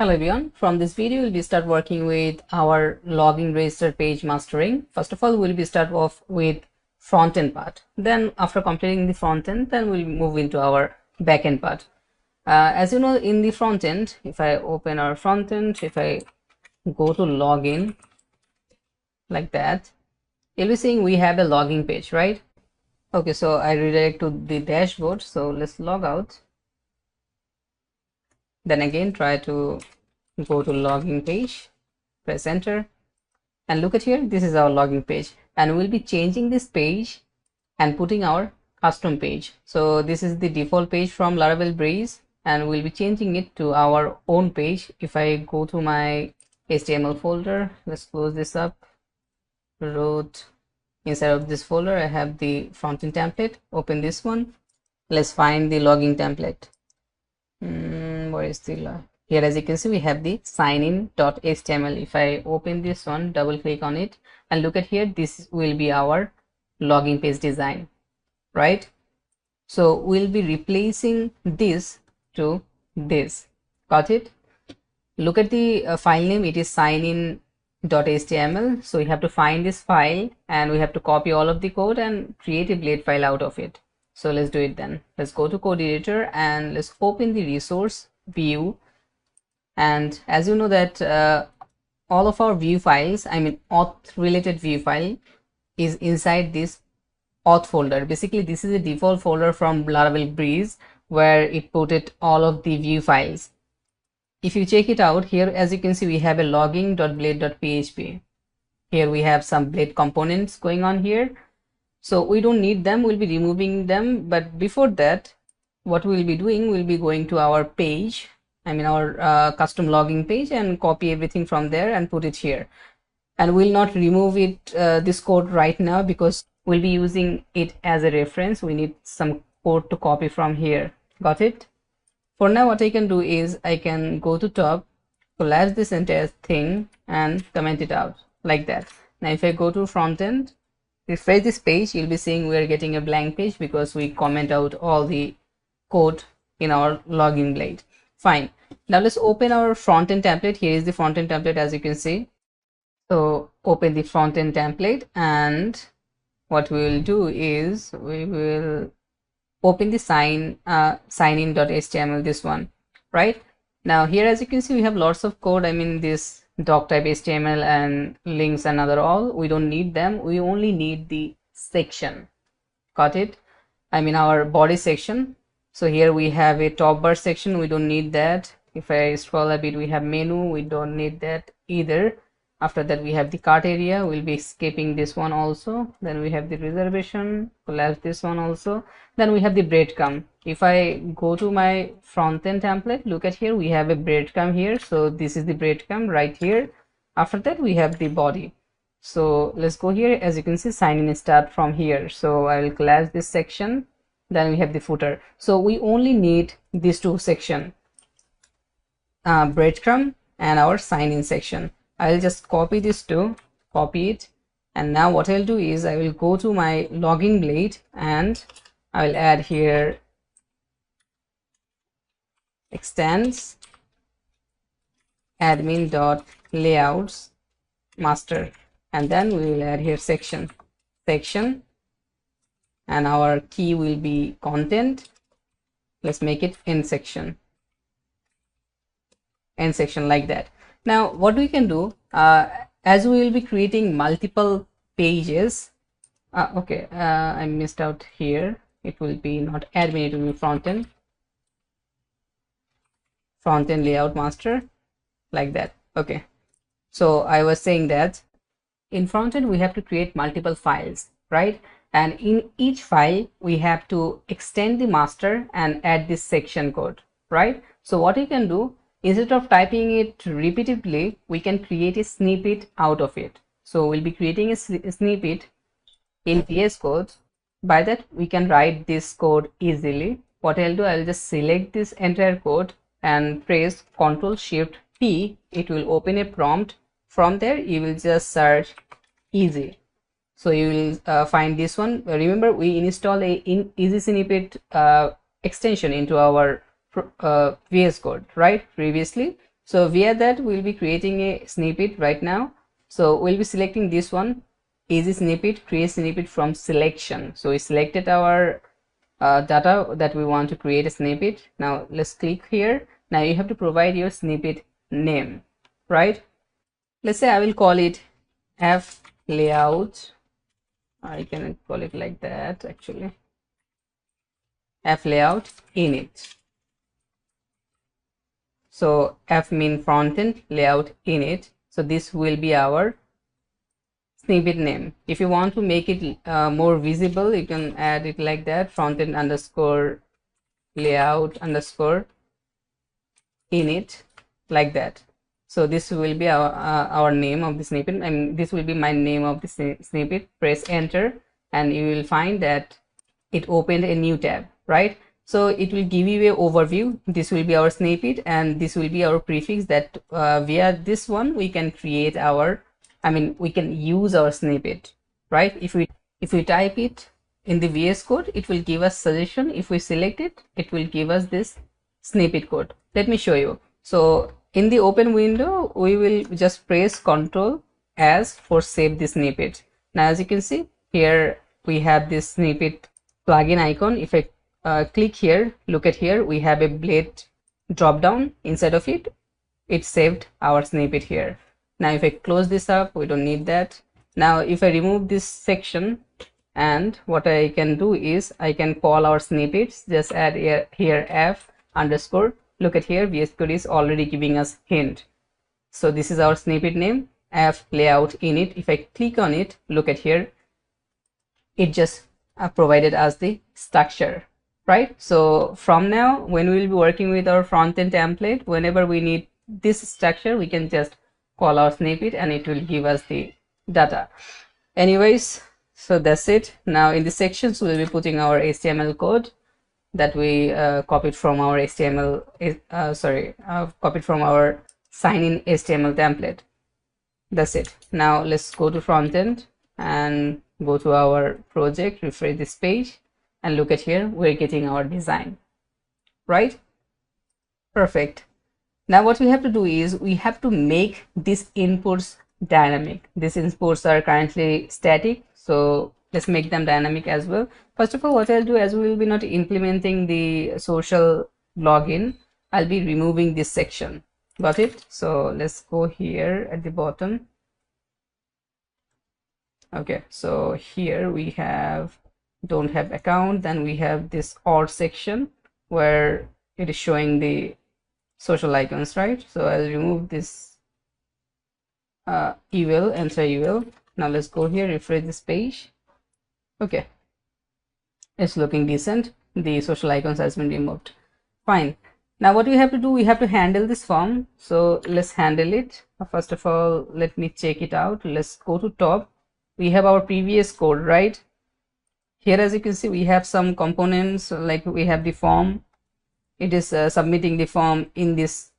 Hello everyone, from this video we'll be start working with our login register page mastering. First of all, we'll be start off with front end part. Then after completing the front end, then we'll move into our back end part. As you know, in the front end, if I open our front end, if I go to login like that, you'll be seeing we have a login page, right? Okay, so I redirect to the dashboard. So let's log out. Then again try to go to login page, press enter, and look at here, this is our login page, and we'll be changing this page and putting our custom page. So this is the default page from Laravel Breeze, and we'll be changing it to our own page. If I go to my HTML folder, let's close this up, root, inside of this folder I have the frontend template, open this one, let's find the login template. Where is the here? As you can see, we have the signin.html. If I open this one, double click on it, and look at here, this will be our login page design, right? So we'll be replacing this to this. Got it? Look at the file name, it is signin.html. so you have to find this file and we have to copy all of the code and create a blade file out of it. So let's do it then. Let's go to code editor and let's open the resource view. And as you know that all of our view files, I mean auth related view file, is inside this auth folder. Basically this is a default folder from Laravel Breeze where it put it all of the view files. If you check it out here, as you can see, we have a login.blade.php. Here we have some blade components going on here. So we don't need them, we'll be removing them. But before that, what we'll be doing, we'll be going to our page, I mean our custom login page, and copy everything from there and put it here. And we'll not remove it, this code right now, because we'll be using it as a reference. We need some code to copy from here. Got it? For now, what I can do is I can go to top, collapse this entire thing and comment it out like that. Now if I go to front end, refresh this page, you'll be seeing we are getting a blank page because we comment out all the code in our login blade. Fine. Now let's open our front end template. Here is the front end template, as you can see. So open the front end template, and what we will do is we will open the signin.html, this one, right? Now here, as you can see, we have lots of code. I mean this doc type HTML and links and other all, we don't need them. We only need the section. Got it? I mean our body section. So here we have a top bar section, we don't need that. If I scroll a bit, we have menu, we don't need that either. After that we have the cart area, we'll be skipping this one also. Then we have the reservation, collapse this one also. Then we have the breadcrumb. If I go to my front end template, look at here, we have a breadcrumb here. So this is the breadcrumb right here. After that we have the body. So let's go here. As you can see, sign in start from here. So I will collapse this section. Then we have the footer. So we only need these two sections, breadcrumb and our sign in section. I'll just copy this to copy it, and now what I'll do is I will go to my login blade and I will add here extends admin.layouts master, and then we will add here section, and our key will be content. Let's make it end section like that. Now what we can do, as we will be creating multiple pages, I missed out here. It will be not admin, it will be front end layout master, like that. Okay, so I was saying that in front end we have to create multiple files, right? And in each file we have to extend the master and add this section code, right? So what we can do, instead of typing it repeatedly, we can create a snippet out of it. So we'll be creating a snippet in VS Code. By that we can write this code easily. What I'll do, I'll just select this entire code and press Ctrl+Shift+P. It will open a prompt. From there you will just search easy. So you will find this one. Remember, we install a easy snippet extension into our VS Code, right, previously. So via that we'll be creating a snippet right now. So we'll be selecting this one, easy snippet, create snippet from selection. So we selected our data that we want to create a snippet. Now let's click here. Now you have to provide your snippet name, right? Let's say I will call it F layout. I can call it like that actually. F layout init. So F mean front-end, layout init. So this will be our snippet name. If you want to make it more visible, you can add it like that, front-end underscore layout underscore init, like that. So this will be our name of the snippet, and this will be my name of the snippet. Press enter and you will find that it opened a new tab, right? So it will give you a overview. This will be our snippet and this will be our prefix that via this one we can create our, we can use our snippet, right? If we type it in the VS Code, it will give us suggestion. If we select it, it will give us this snippet code. Let me show you. So in the open window, we will just press Ctrl S for save the snippet. Now as you can see here, we have this snippet plugin icon. If I click here, look at here, we have a blade drop down inside of it. It saved our snippet here. Now if I close this up, we don't need that. Now if I remove this section, and what I can do is I can call our snippets, just add here F underscore. Look at here, VS Code is already giving us hint. So this is our snippet name, F layout init. If I click on it, look at here, it just provided us the structure, right? So from now, when we will be working with our front-end template, whenever we need this structure, we can just call our snippet and it will give us the data. Anyways, so that's it. Now in the sections, we'll be putting our HTML code that we copied from our HTML, copied from our sign-in HTML template. That's it. Now let's go to front end and go to our project, refresh this page, and look at here, we're getting our design, right? Perfect. Now what we have to do is we have to make these inputs dynamic. These inputs are currently static, so let's make them dynamic as well. First of all, what I'll do, as we will be not implementing the social login, I'll be removing this section. Got it? So let's go here at the bottom. Okay, so here we have don't have account, then we have this or section where it is showing the social icons, right? So I'll remove this eval, enter eval. Now let's go here, refresh this page. Okay, it's looking decent. The social icons has been removed. Fine. Now what we have to do, we have to handle this form. So let's handle it. First of all, let me check it out. Let's go to top. We have our previous code, right? Here, as you can see, we have some components, like we have the form. It is submitting the form in this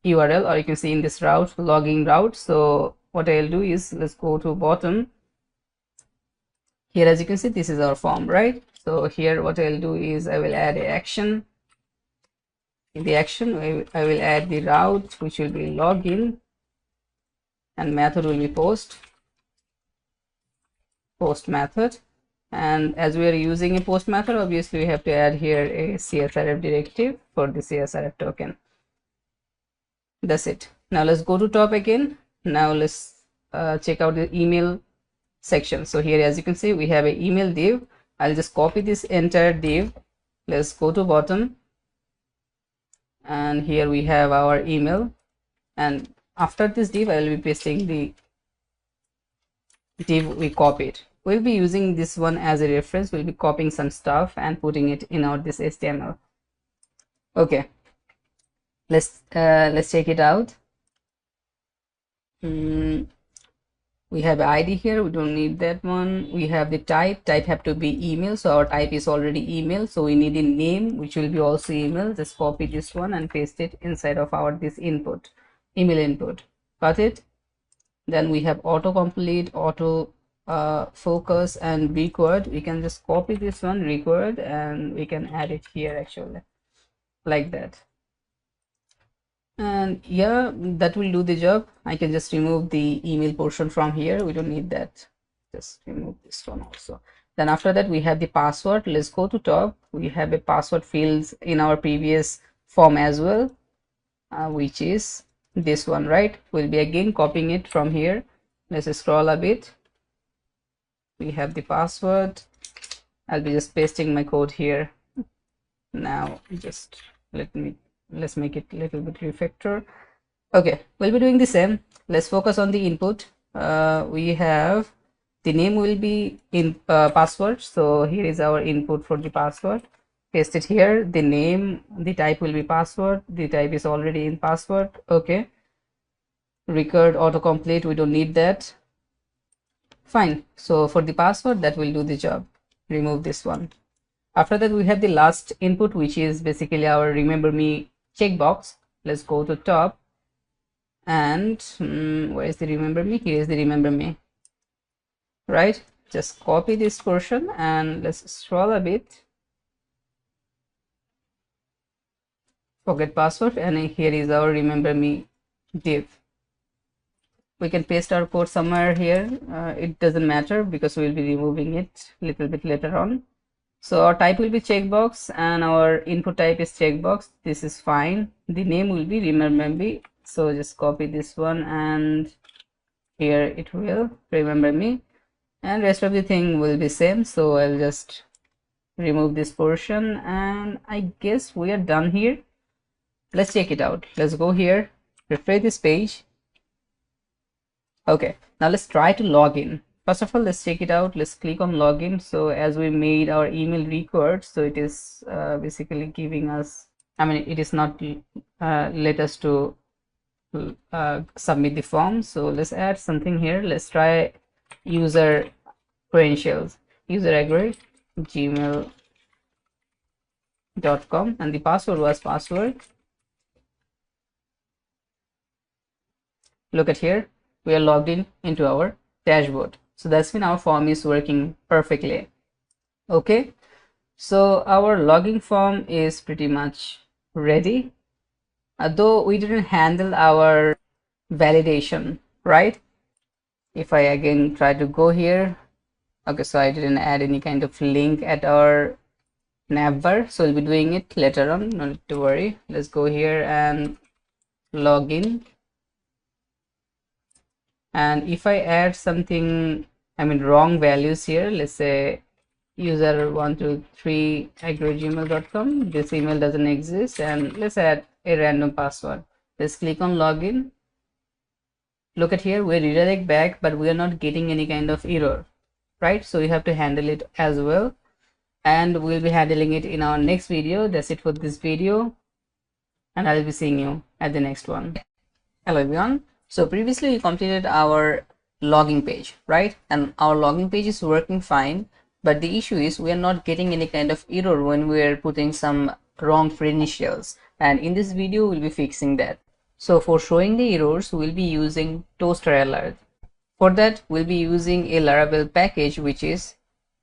URL, or you can see in this route, login route. So what I'll do is, let's go to bottom. Here, as you can see, this is our form, right? So here what I'll do is I will add an action. In the action, I will add the route, which will be login, and method will be post method. And as we are using a post method, obviously we have to add here a CSRF directive for the CSRF token. That's it. Now let's go to top again. Now let's check out the email section. So here, as you can see, we have an email div. I'll just copy this entire div. Let's go to bottom, and here we have our email, and after this div I will be pasting the div we copied. We'll be using this one as a reference. We'll be copying some stuff and putting it in our this HTML. Okay, let's check it out. We have ID here, we don't need that one. We have the type have to be email, so our type is already email, so we need a name which will be also email. Just copy this one and paste it inside of our this input, email input. Got it? Then we have autocomplete, auto focus, and required. We can just copy this one, required, and we can add it here actually, like that. And yeah, that will do the job. I can just remove the email portion from here. We don't need that. Just remove this one also. Then after that, we have the password. Let's go to top. We have a password fields in our previous form as well, which is this one, right? We'll be again copying it from here. Let's scroll a bit. We have the password. I'll be just pasting my code here. Now just let's make it a little bit refactor. Okay, we'll be doing the same. Let's focus on the input. We have the name will be in password. So here is our input for the password. Paste it here. The name, the type will be password. The type is already in password. Okay. Record autocomplete. We don't need that. Fine. So for the password, that will do the job. Remove this one. After that, we have the last input, which is basically our remember me checkbox. Let's go to top. And where is the remember me? Here is the remember me, right? Just copy this portion and let's scroll a bit. Forget password, and here is our remember me div. We can paste our code somewhere here. It doesn't matter because we'll be removing it a little bit later on. So our type will be checkbox and our input type is checkbox. This is fine. The name will be remember me. So just copy this one and here it will remember me, and rest of the thing will be same. So I'll just remove this portion and I guess we are done here. Let's check it out. Let's go here, refresh this page. Okay, now let's try to log in. First of all, let's check it out. Let's click on login. So as we made our email record, so it is basically giving us, I mean, it is not let us to submit the form. So let's add something here. Let's try user credentials, user agree gmail.com, and the password was password. Look at here, we are logged in into our dashboard. So that's when our form is working perfectly. Okay, so our login form is pretty much ready, though we didn't handle our validation, right? If I again try to go here, okay, so I didn't add any kind of link at our navbar, so we'll be doing it later on, no need to worry. Let's go here and log in, and if I add something, I mean wrong values here, let's say user123@gmail.com, this email doesn't exist, and let's add a random password. Let's click on login. Look at here, we redirect back, but we are not getting any kind of error, right? So you have to handle it as well, and we'll be handling it in our next video. That's it for this video, and I'll be seeing you at the next one. Hello everyone. So previously we completed our logging page, right? And our logging page is working fine, but the issue is we are not getting any kind of error when we are putting some wrong credentials, and in this video we'll be fixing that. So for showing the errors, we'll be using Toaster alert. For that, we'll be using a Laravel package, which is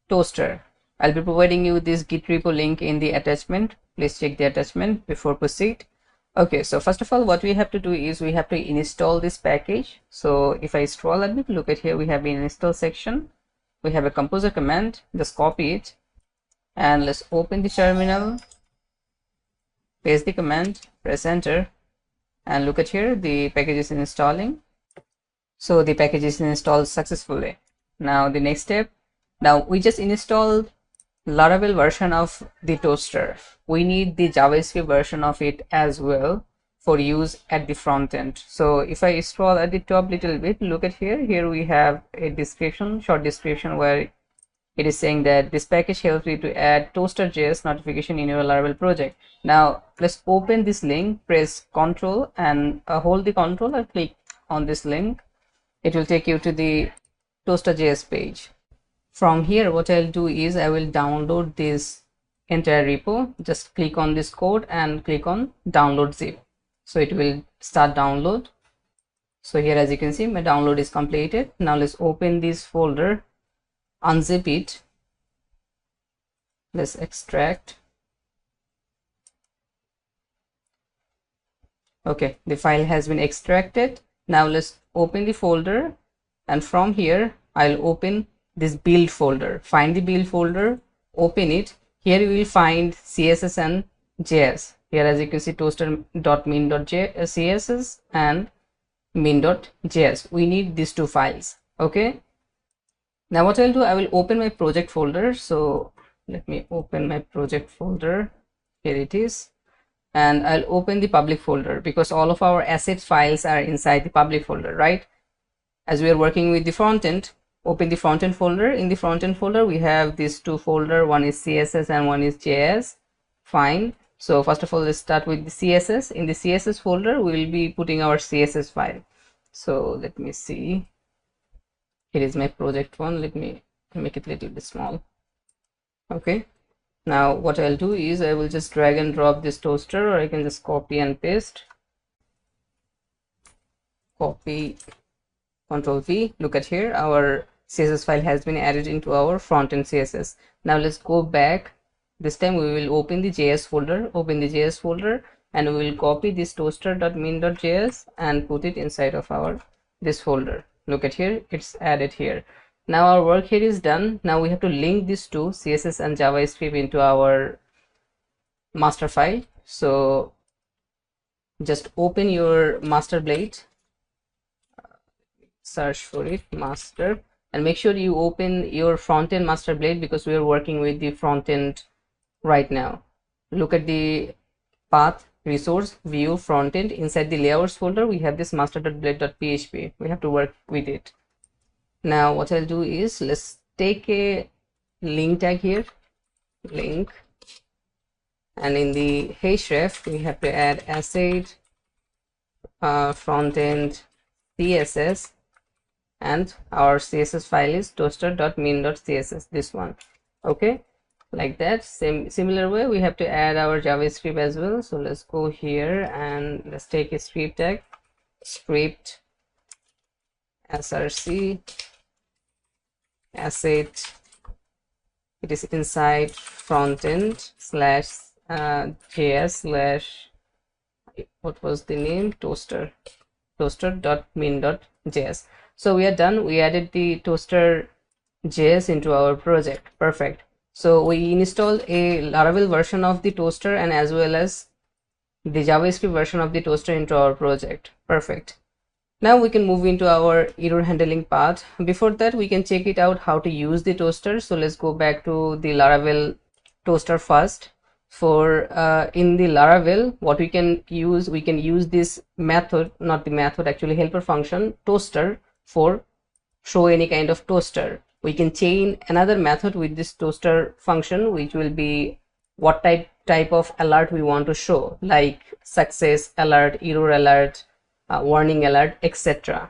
Toaster. I'll be providing you this Git repo link in the attachment. Please check the attachment before proceed. Okay, so first of all, what we have to do is we have to install this package. So if I scroll a bit, look at here, we have an install section. We have a composer command, just copy it. And let's open the terminal, paste the command, press enter. And look at here, the package is installing. So the package is installed successfully. Now the next step, now we just installed Laravel version of the Toaster. We need the JavaScript version of it as well for use at the front end. So if I scroll at the top little bit, look at here we have a description, short description, where it is saying that this package helps you to add Toaster.js notification in your Laravel project. Now let's open this link, press Ctrl and hold the Ctrl and click on this link. It will take you to the Toaster.js page. From here, what I'll do is I will download this entire repo. Just click on this code and click on download zip. So it will start download. So here, as you can see, my download is completed. Now let's open this folder, unzip it. Let's extract. Okay, the file has been extracted. Now let's open the folder, and from here I'll open this build folder. Find the build folder, open it. Here you will find CSS and JS. Here as you can see toaster.min.css and min.js. We need these two files. Okay, now what I'll do, I will open my project folder. So let me open my project folder. Here it is. And I'll open the public folder because all of our asset files are inside the public folder, right? As we are working with the front end, open the front end folder. In the front end folder, we have these two folders. One is CSS and one is JS. Fine. So first of all, let's start with the CSS. In the CSS folder, we will be putting our CSS file. So let me see. Here is my project one. Let me make it a little bit small. Okay. Now what I'll do is I will just drag and drop this toaster, or I can just copy and paste. Copy, Control V. Look at here, our CSS file has been added into our front-end CSS. Now let's go back. This time we will open the JS folder. Open the JS folder, and we will copy this toaster.min.js and put it inside of our this folder. Look at here, it's added here. Now our work here is done. Now we have to link these two, CSS and JavaScript, into our master file. So just open your master blade, search for it, master, and make sure you open your front-end master blade because we are working with the front end right now. Look at the path, resource, view, front end. Inside the layouts folder, we have this master.blade.php. We have to work with it. Now what I'll do is, let's take a link tag here, link, and in the href we have to add asset front end CSS, and our CSS file is toaster.min.css, this one. Okay, like that. Similar way we have to add our JavaScript as well. So let's go here and let's take a script tag, script src asset. It is inside frontend slash js slash, what was the name, toaster.min.js. So we are done. We added the toaster JS into our project. Perfect. So we installed a Laravel version of the toaster and as well as the JavaScript version of the toaster into our project. Perfect. Now we can move into our error handling part. Before that, we can check it out how to use the toaster. So let's go back to the Laravel toaster first. For in the Laravel, what we can use this method, not the method, actually helper function, toaster, for show any kind of toaster. We can chain another method with this toaster function, which will be what type of alert we want to show, like success alert, error alert, warning alert, etc.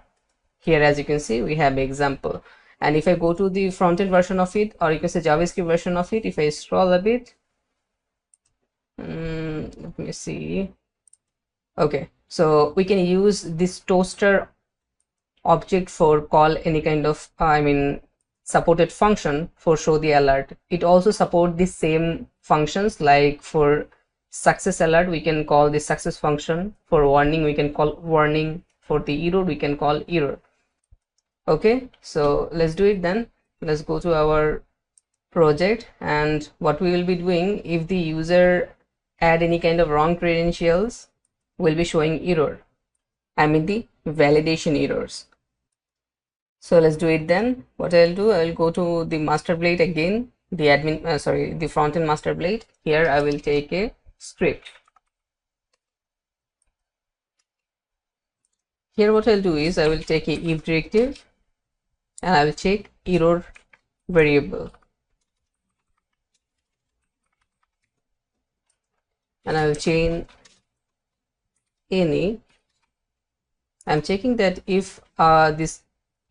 Here as you can see we have example. And if I go to the front-end version of it, or you can say JavaScript version of it, if I scroll a bit, let me see. Okay, so we can use this toaster object for call any kind of supported function for show the alert. It also support the same functions, like for success alert we can call the success function, for warning we can call warning, for the error we can call error. Okay, so let's do it then. Let's go to our project, and what we will be doing, if the user add any kind of wrong credentials, will be showing error, the validation errors. So let's do it then. What I'll do, I'll go to the master blade again, the the front-end master blade. Here I will take a script. Here what I'll do is I will take a if directive and I will check error variable, and I will chain any. I'm checking that if this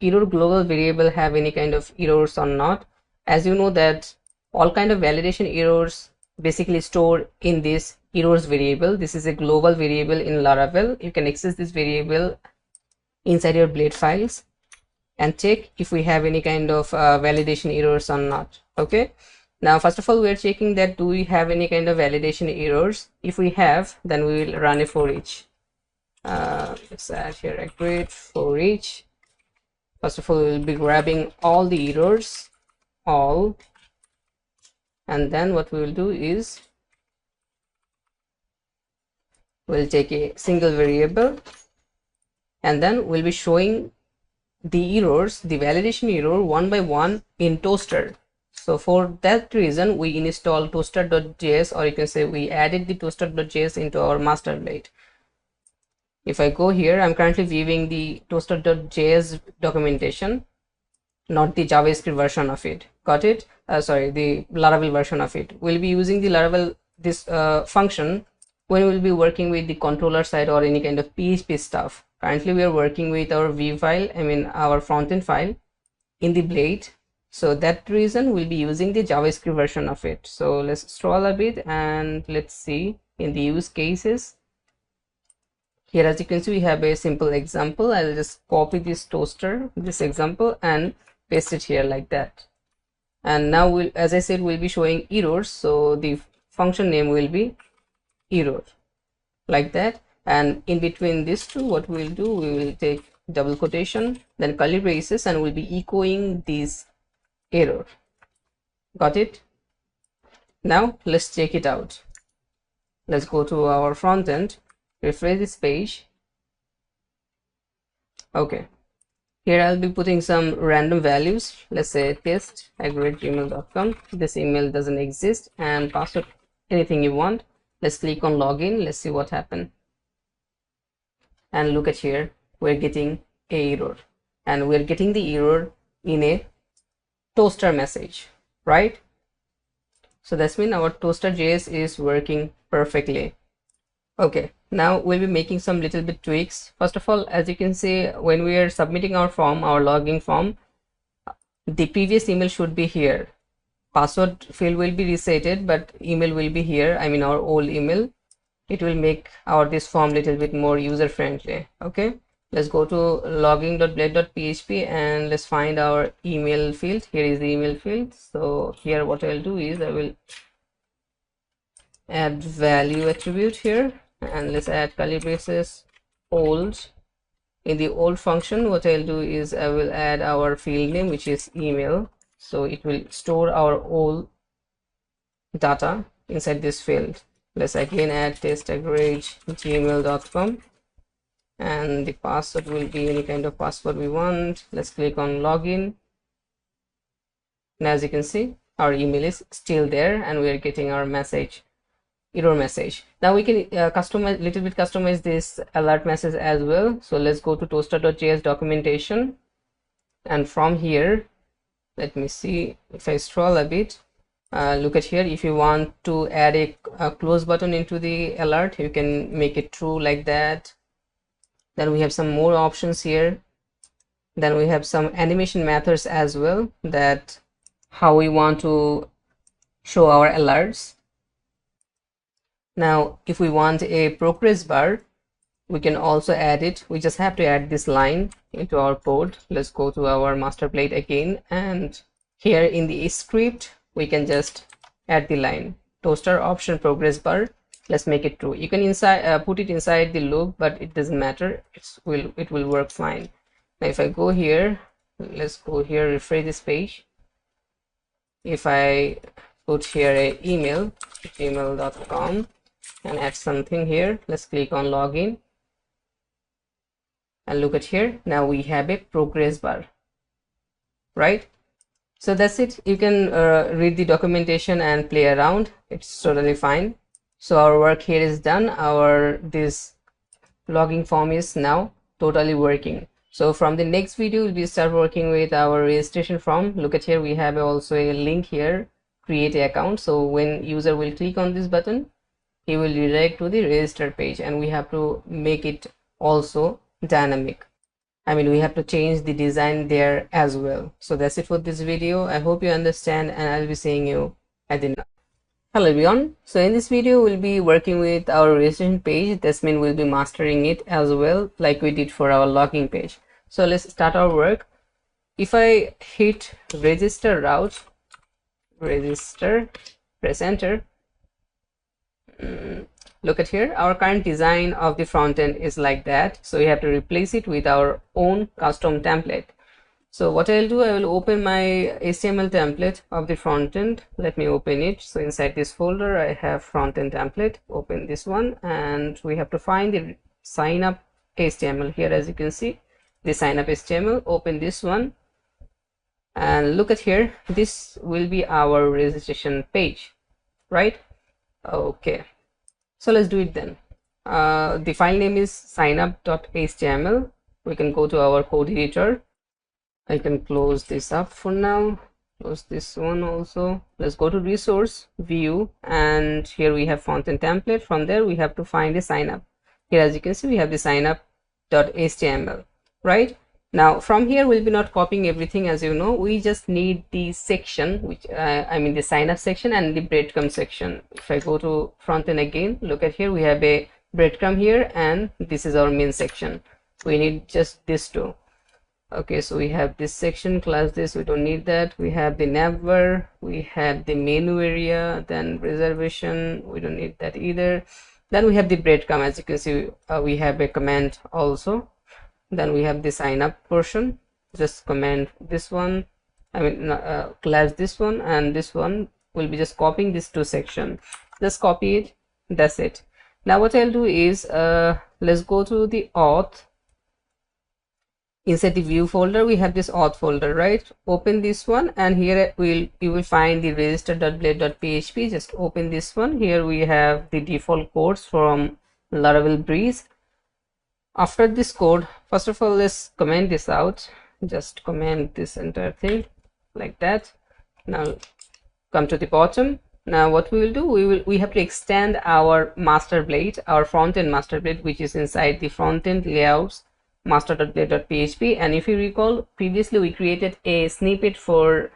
error global variable have any kind of errors or not. As you know that all kind of validation errors basically stored in this errors variable. This is a global variable in Laravel. You can access this variable inside your blade files and check if we have any kind of validation errors or not. Okay, now first of all we are checking that do we have any kind of validation errors. If we have, then we will run a for each. Let's add here a grid for each. First of all, we'll be grabbing all the errors, all, and then what we will do is we'll take a single variable, and then we'll be showing the errors, the validation error one by one in Toaster. So for that reason, we install toaster.js, or you can say we added the toaster.js into our master blade. If I go here, I'm currently viewing the toaster.js documentation, not the JavaScript version of it. Got it? Sorry, the Laravel version of it. We'll be using the Laravel function when we'll be working with the controller side or any kind of PHP stuff. Currently, we are working with our view file, our frontend file in the blade. So that reason we'll be using the JavaScript version of it. So let's scroll a bit and let's see in the use cases. Here, as you can see, we have a simple example. I'll just copy this example, and paste it here like that. And now as I said, we'll be showing errors. So the function name will be error like that. And in between these two, what we'll do, we will take double quotation, then curly braces, and we'll be echoing this error. Got it? Now let's check it out. Let's go to our front end. Refresh this page. Okay, here I'll be putting some random values. Let's say test@gmail.com. This email doesn't exist, and password anything you want. Let's click on login. Let's see what happened. And look at here, we're getting a error, and we're getting the error in a toaster message, right? So that's mean our toaster.js is working perfectly. Okay, now we'll be making some little bit tweaks. First of all, as you can see, when we are submitting our form, our login form, the previous email should be here. Password field will be resetted, but email will be here. Our old email. It will make this form little bit more user friendly. Okay, let's go to login.blade.php and let's find our email field. Here is the email field. So here what I'll do is I will add value attribute here, and let's add curly braces old. In the old function, what I'll do is I will add our field name, which is email. So it will store our old data inside this field. Let's again add test@gmail.com, and the password will be any kind of password we want. Let's click on login, and as you can see, our email is still there, and we are getting our error message. Now we can customize this alert message as well. So let's go to toaster.js documentation, and from here, let me see if I scroll a bit. Look at here. If you want to add a close button into the alert, you can make it true like that. Then we have some more options here. Then we have some animation methods as well, that how we want to show our alerts. Now if we want a progress bar, we can also add it. We just have to add this line into our code. Let's go to our master blade again, and here in the script we can just add the line toaster option progress bar. Let's make it true. You can put it inside the loop, but it doesn't matter. It will work fine. Now if I go here, let's go here, refresh this page. If I put here a email, gmail.com, and add something here, let's click on login, and look at here. Now we have a progress bar, right? So that's it. You can read the documentation and play around. It's totally fine. So our work here is done. This logging form is now totally working. So from the next video, we'll start working with our registration form. Look at here, we have also a link here, create an account. So when user will click on this button, he will redirect to the register page, and we have to make it also dynamic. We have to change the design there as well. So that's it for this video. I hope you understand, and I'll be seeing you at the next. Hello everyone. So in this video, we'll be working with our registration page. This means we'll be mastering it as well, like we did for our login page. So let's start our work. If I hit register route, press enter. look at here, our current design of the front end is like that, so we have to replace it with our own custom template. So what I'll do, I will open my HTML template of the front end. Let me open it. So inside this folder I have front end template. Open this one, and we have to find the sign up HTML. Here as you can see, the sign up HTML. Open this one and look at here, this will be our registration page, right? Okay, so let's do it then. The file name is signup.html. We can go to our code editor. I can close this up for now, close this one also. Let's go to resource view, and here we have font and template. From there we have to find a sign up. Here as you can see, we have the signup.html, right? Now from here we'll be not copying everything, as you know. We just need the section, which I mean the sign up section and the breadcrumb section. If I go to front end again, look at here, we have a breadcrumb here, and this is our main section. We need just this two. Okay, so we have this section, class this, we don't need that. We have the navbar, we have the menu area, then reservation, we don't need that either. Then we have the breadcrumb. As you can see, we have a command also. Then we have the sign up portion, just command this one, I mean class this one, and this one will be just copying this two section. Just copy it, that's it. Now what I'll do is let's go to the auth. Inside the view folder we have this auth folder, right? Open this one, and here you will find the register.blade.php. just open this one. Here we have the default codes from Laravel Breeze. After this code, first of all, let's comment this out. Just comment this entire thing like that. Now come to the bottom. Now what we will do, we have to extend our master blade, our front end master blade, which is inside the front end layouts master.blade.php. and if you recall, previously we created a snippet for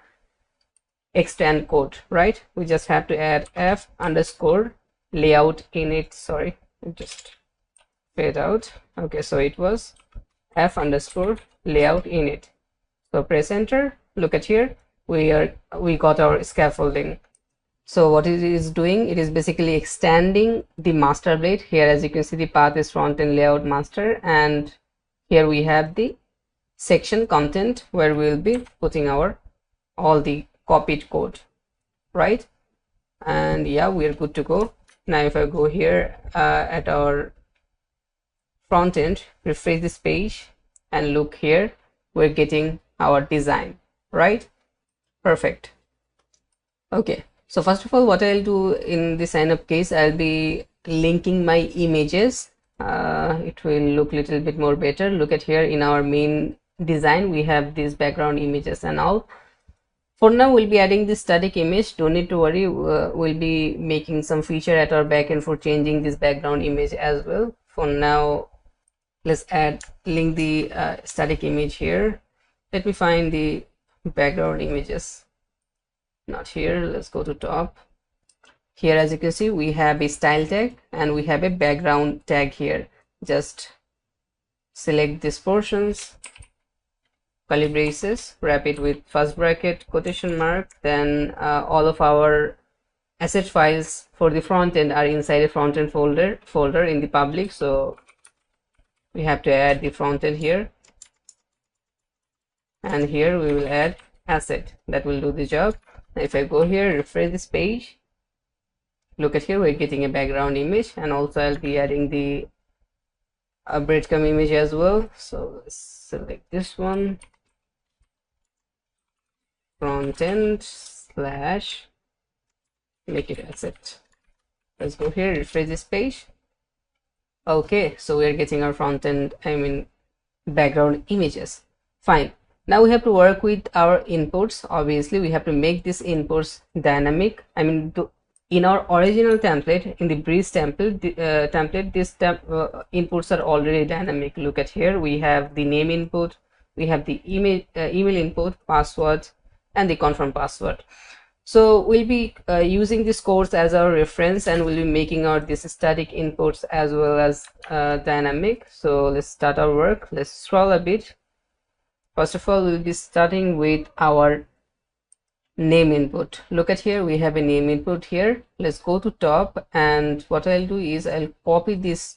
extend code, right? We just have to add f underscore layout init. Sorry, just fade out. Okay, so it was f underscore layout init. So press enter. Look at here, we got our scaffolding. So what it is doing, it is basically extending the master blade. Here as you can see, the path is front end layout master, and here we have the section content where we will be putting our all the copied code, right? And yeah, we are good to go. Now if I go here at our front end, refresh this page, and look here, we're getting our design, right? Perfect. Okay, so first of all, what I'll do in the sign up case, I'll be linking my images. It will look a little bit more better. Look at here, in our main design we have these background images and all. For now we'll be adding this static image. Don't need to worry, we'll be making some feature at our backend for changing this background image as well. For now, let's link the static image here. Let me find the background images. Not here. Let's go to top. Here as you can see, we have a style tag and we have a background tag here. Just select these portions, curly braces, wrap it with first bracket, quotation mark. Then all of our asset files for the front end are inside a front end folder in the public. So we have to add the front end here, and here we will add asset. That will do the job. Now if I go here, refresh this page, look at here, we're getting a background image, and also I'll be adding the breadcrumb image as well. So let's select this one, front end slash, make it asset. Let's go here, refresh this page. Okay, so we're getting our front end, I mean background images. Fine. Now we have to work with our inputs. Obviously we have to make these inputs dynamic. I mean, in our original template, in the Breeze template, these inputs are already dynamic. Look at here, we have the name input, we have the email input, password, and the confirm password. So we'll be using this course as our reference, and we'll be making out these static inputs as well as dynamic. So let's start our work. Let's scroll a bit. First of all, we'll be starting with our name input. Look at here, we have a name input here. Let's go to top, and what I'll do is I'll copy this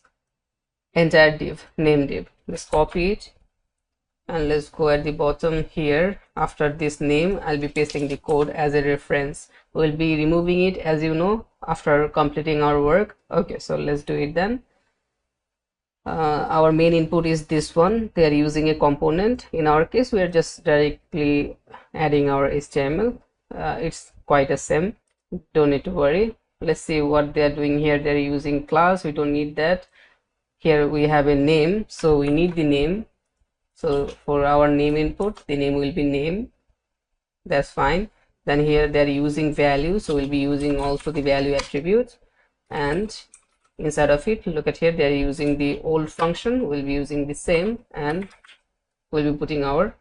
entire div, name div. Let's copy it, and let's go at the bottom here. After this name, I'll be pasting the code as a reference. We'll be removing it, as you know, after completing our work. Okay, so let's do it then. Our main input is this one. They are using a component. In our case, we are just directly adding our HTML. It's quite a same, don't need to worry. Let's see what they are doing here. They're using class, we don't need that. Here we have a name, so we need the name. So for our name input, the name will be name. That's fine. Then here they're using value, so we'll be using also the value attribute. And inside of it, look at here, they're using the old function. We'll be using the same, and we'll be putting our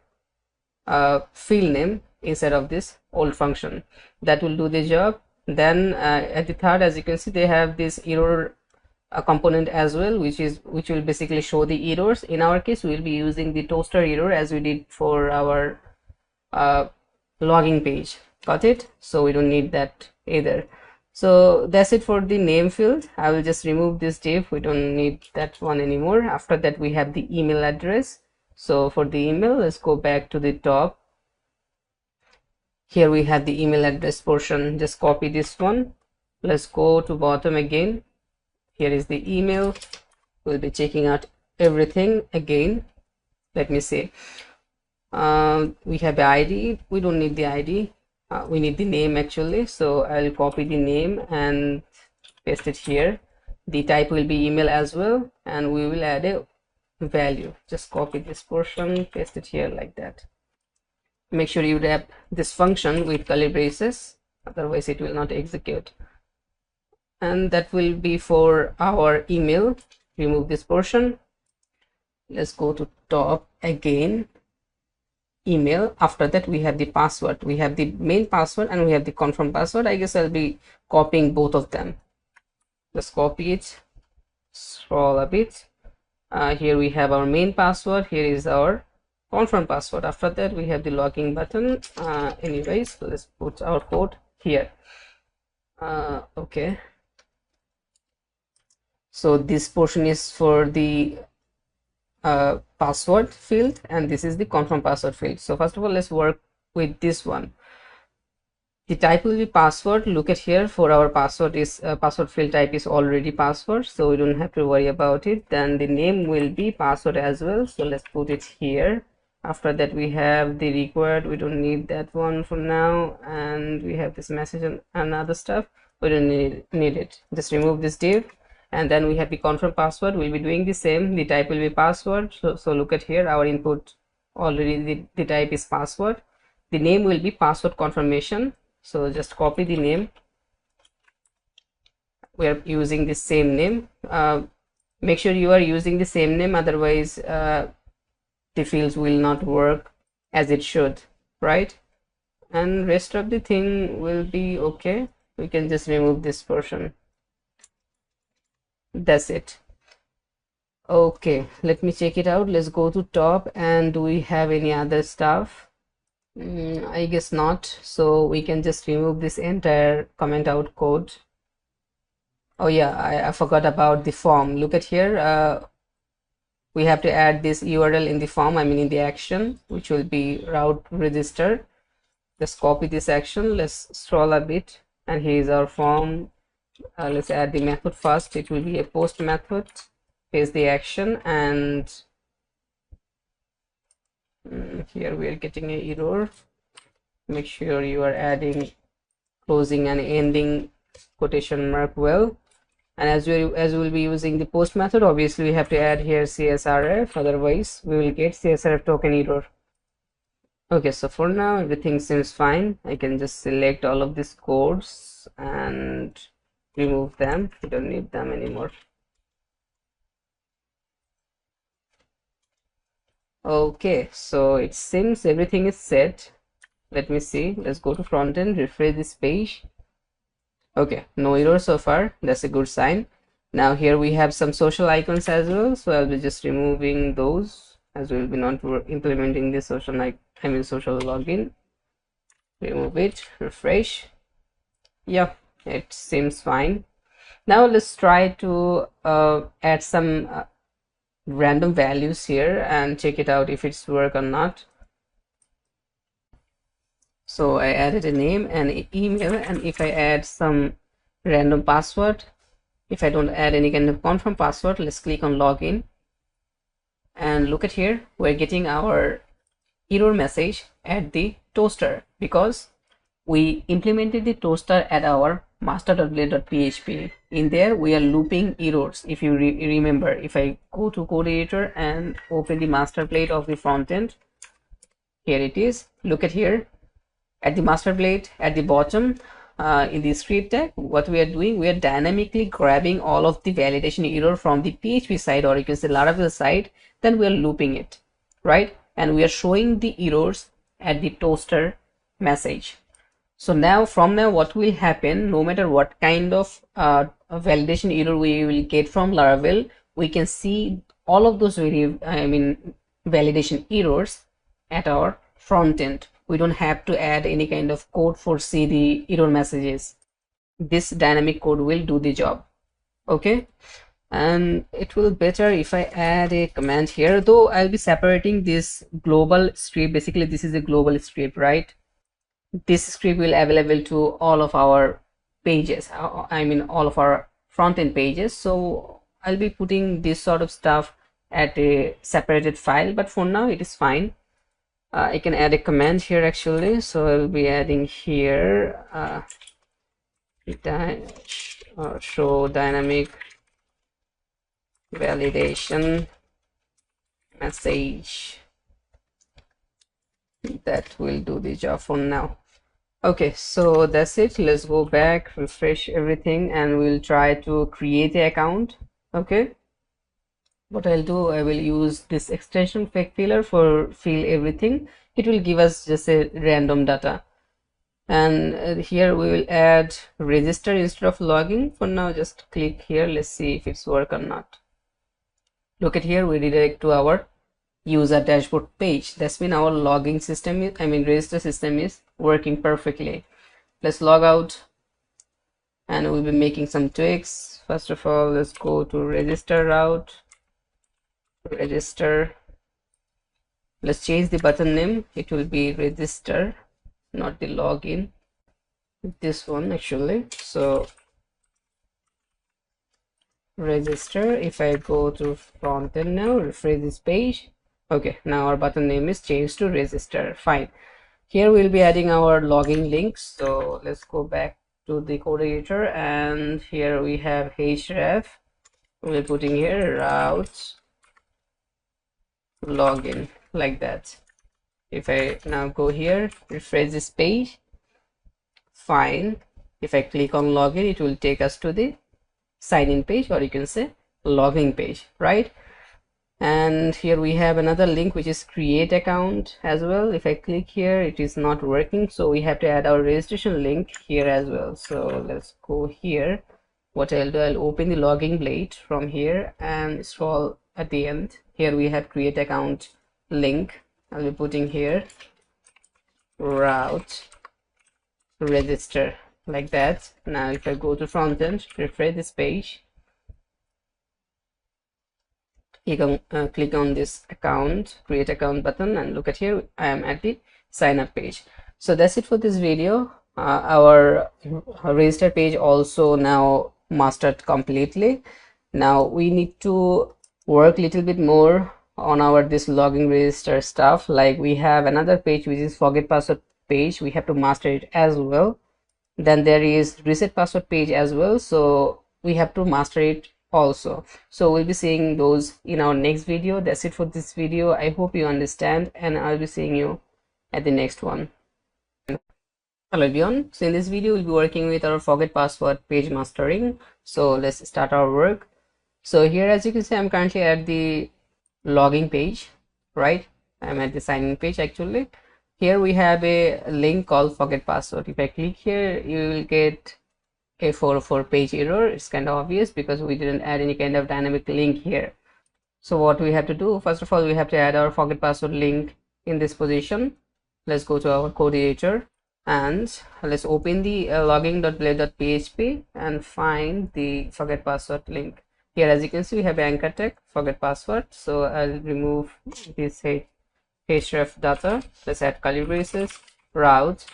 field name inside of this old function. That will do the job. Then at the third, as you can see, they have this error component as well, which will basically show the errors. In our case, we will be using the toaster error as we did for our logging page. Got it? So we don't need that either. So that's it for the name field. I will just remove this div. We don't need that one anymore. After that, we have the email address. So for the email, let's go back to the top. Here we have the email address portion. Just copy this one. Let's go to bottom again. Here is the email. We'll be checking out everything again. Let me see. We have the ID. We don't need the ID. We need the name actually. So I'll copy the name and paste it here. The type will be email as well, and we will add a value. Just copy this portion, paste it here like that. Make sure you wrap this function with curly braces, otherwise it will not execute. And that will be for our email. Remove this portion. Let's go to top again. Email. After that, we have the password. We have the main password and we have the confirm password. I guess I'll be copying both of them. Let's copy it. Scroll a bit. Here we have our main password. Here is our confirm password. After that, we have the login button. Anyways, let's put our code here. Okay. So this portion is for the password field, and this is the confirm password field. So first of all, let's work with this one. The type will be password. Look at here, for our password is password field type is already password, so we don't have to worry about it. Then the name will be password as well, so let's put it here. After that, we have the required. We don't need that one for now, and we have this message and other stuff. We don't need it. Just remove this div. And then we have the confirm password. We'll be doing the same. The type will be password. So look at here, our input already the type is password. The name will be password confirmation. So just copy the name. We are using the same name. Make sure you are using the same name, otherwise the fields will not work as it should, right? And rest of the thing will be okay. We can just remove this portion. That's it. Okay, let me check it out. Let's go to top, and do we have any other stuff? I guess not. So we can just remove this entire comment out code. Oh yeah, I forgot about the form. Look at here. We have to add this URL in the form, I mean in the action, which will be route register. Just copy this action. Let's scroll a bit, and here is our form. Let's add the method first. It will be a post method. Paste the action, and here we are getting an error. Make sure you are adding closing and ending quotation mark well. And as we will be using the post method, obviously we have to add here CSRF, otherwise we will get CSRF token error. Okay, so for now everything seems fine. I can just select all of these codes and remove them. We don't need them anymore. Okay, so it seems everything is set. Let me see. Let's go to front end, refresh this page. Okay, no error so far. That's a good sign. Now here we have some social icons as well, so I'll be just removing those, as we'll be not implementing this social social login. remove it, refresh. Yeah, it seems fine. Now let's try to add some random values here and check it out if it's work or not. So I added a name and email, and if I add some random password, if I don't add any kind of confirm password, let's click on login and look at here, we're getting our error message at the toaster because we implemented the toaster at our master.blade.php. In there we are looping errors. If you remember, if I go to code editor and open the master blade of the front end, here it is. Look at here at the master blade at the bottom, in the script tag, what we are doing, we are dynamically grabbing all of the validation error from the PHP side, or you can say Laravel side, then we are looping it, right? And we are showing the errors at the toaster message. So now from now what will happen, no matter what kind of validation error we will get from Laravel, we can see all of those validation errors at our front end. We don't have to add any kind of code for see the error messages. This dynamic code will do the job. Okay, and it will better if I add a command here, though I'll be separating this global script. Basically this is a global script, right? This script will available to all of our pages, all of our front-end pages. So I'll be putting this sort of stuff at a separated file, but for now it is fine. I can add a command here actually, so I'll be adding here show dynamic validation message. That will do the job for now. Okay, so that's it. Let's go back, refresh everything, and we'll try to create an account. Okay, what I'll do, I will use this extension fake filler for fill everything. It will give us just a random data, and here we will add register instead of logging. For now, just click here. Let's see if it's work or not. Look at here, we redirect to our user dashboard page. That's mean our logging system is, register system is working perfectly. Let's log out and we'll be making some tweaks. First of all, let's go to register route, register. Let's change the button name. It will be register, not the login. This one actually. So register. If I go to front end now, refresh this page. Okay, now our button name is changed to register. Fine. Here we'll be adding our login links. So let's go back to the code editor, and here we have href. We're putting here routes login, like that. If I now go here, refresh this page, fine. If I click on login, it will take us to the sign in page, or you can say login page, right? And here we have another link which is create account as well. If I click here, it is not working, so we have to add our registration link here as well. So let's go here. What I'll do, I'll open the login blade from here and scroll at the end. Here we have create account link. I'll be putting here route register, like that. Now if I go to front end, refresh this page, click on this account, create account button, and look at here, I am at the sign up page. So that's it for this video. Our register page also now mastered completely. Now we need to work a little bit more on our this login register stuff. Like we have another page which is forget password page, we have to master it as well. Then there is reset password page as well, so we have to master it also. So we'll be seeing those in our next video. That's it for this video. I hope you understand, and I'll be seeing you at the next one. Hello everyone, so in this video we'll be working with our forget password page mastering. So let's start our work. So here, as you can see, I'm currently at the logging page, right? I'm at the sign in page actually. Here we have a link called forget password. If I click here, you will get a 404 page error. It's kind of obvious because we didn't add any kind of dynamic link here. So what we have to do, first of all, we have to add our forget password link in this position. Let's go to our code editor. and let's open the login.blade.php and find the forget password link. Here, as you can see, we have anchor tag forget password. So I'll remove this href data. Let's add curly braces, route,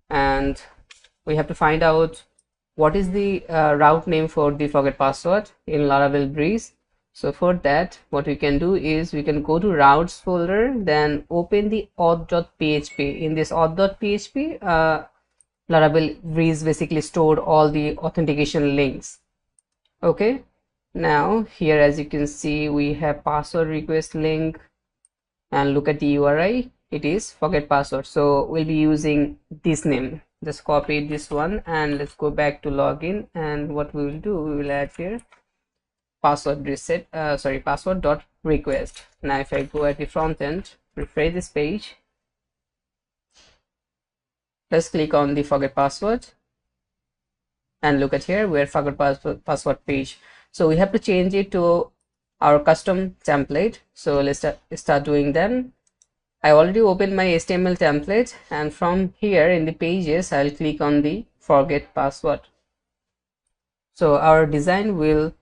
and we have to find out what is the route name for the forget password in Laravel Breeze. So for that, what we can do is we can go to routes folder, then open the auth.php. In this auth.php, Laravel Breeze basically stored all the authentication links. Okay, now here, as you can see, we have password request link, and look at the URI, it is forget password. So we'll be using this name. Just copy this one and let's go back to login, and what we will do, we will add here password reset password dot request. Now if I go at the front end, refresh this page, let's click on the forget password, and look at here, we're forget password page. So we have to change it to our custom template. So let's start doing that. I already opened my HTML template, and from here in the pages I'll click on the forget password. So our design will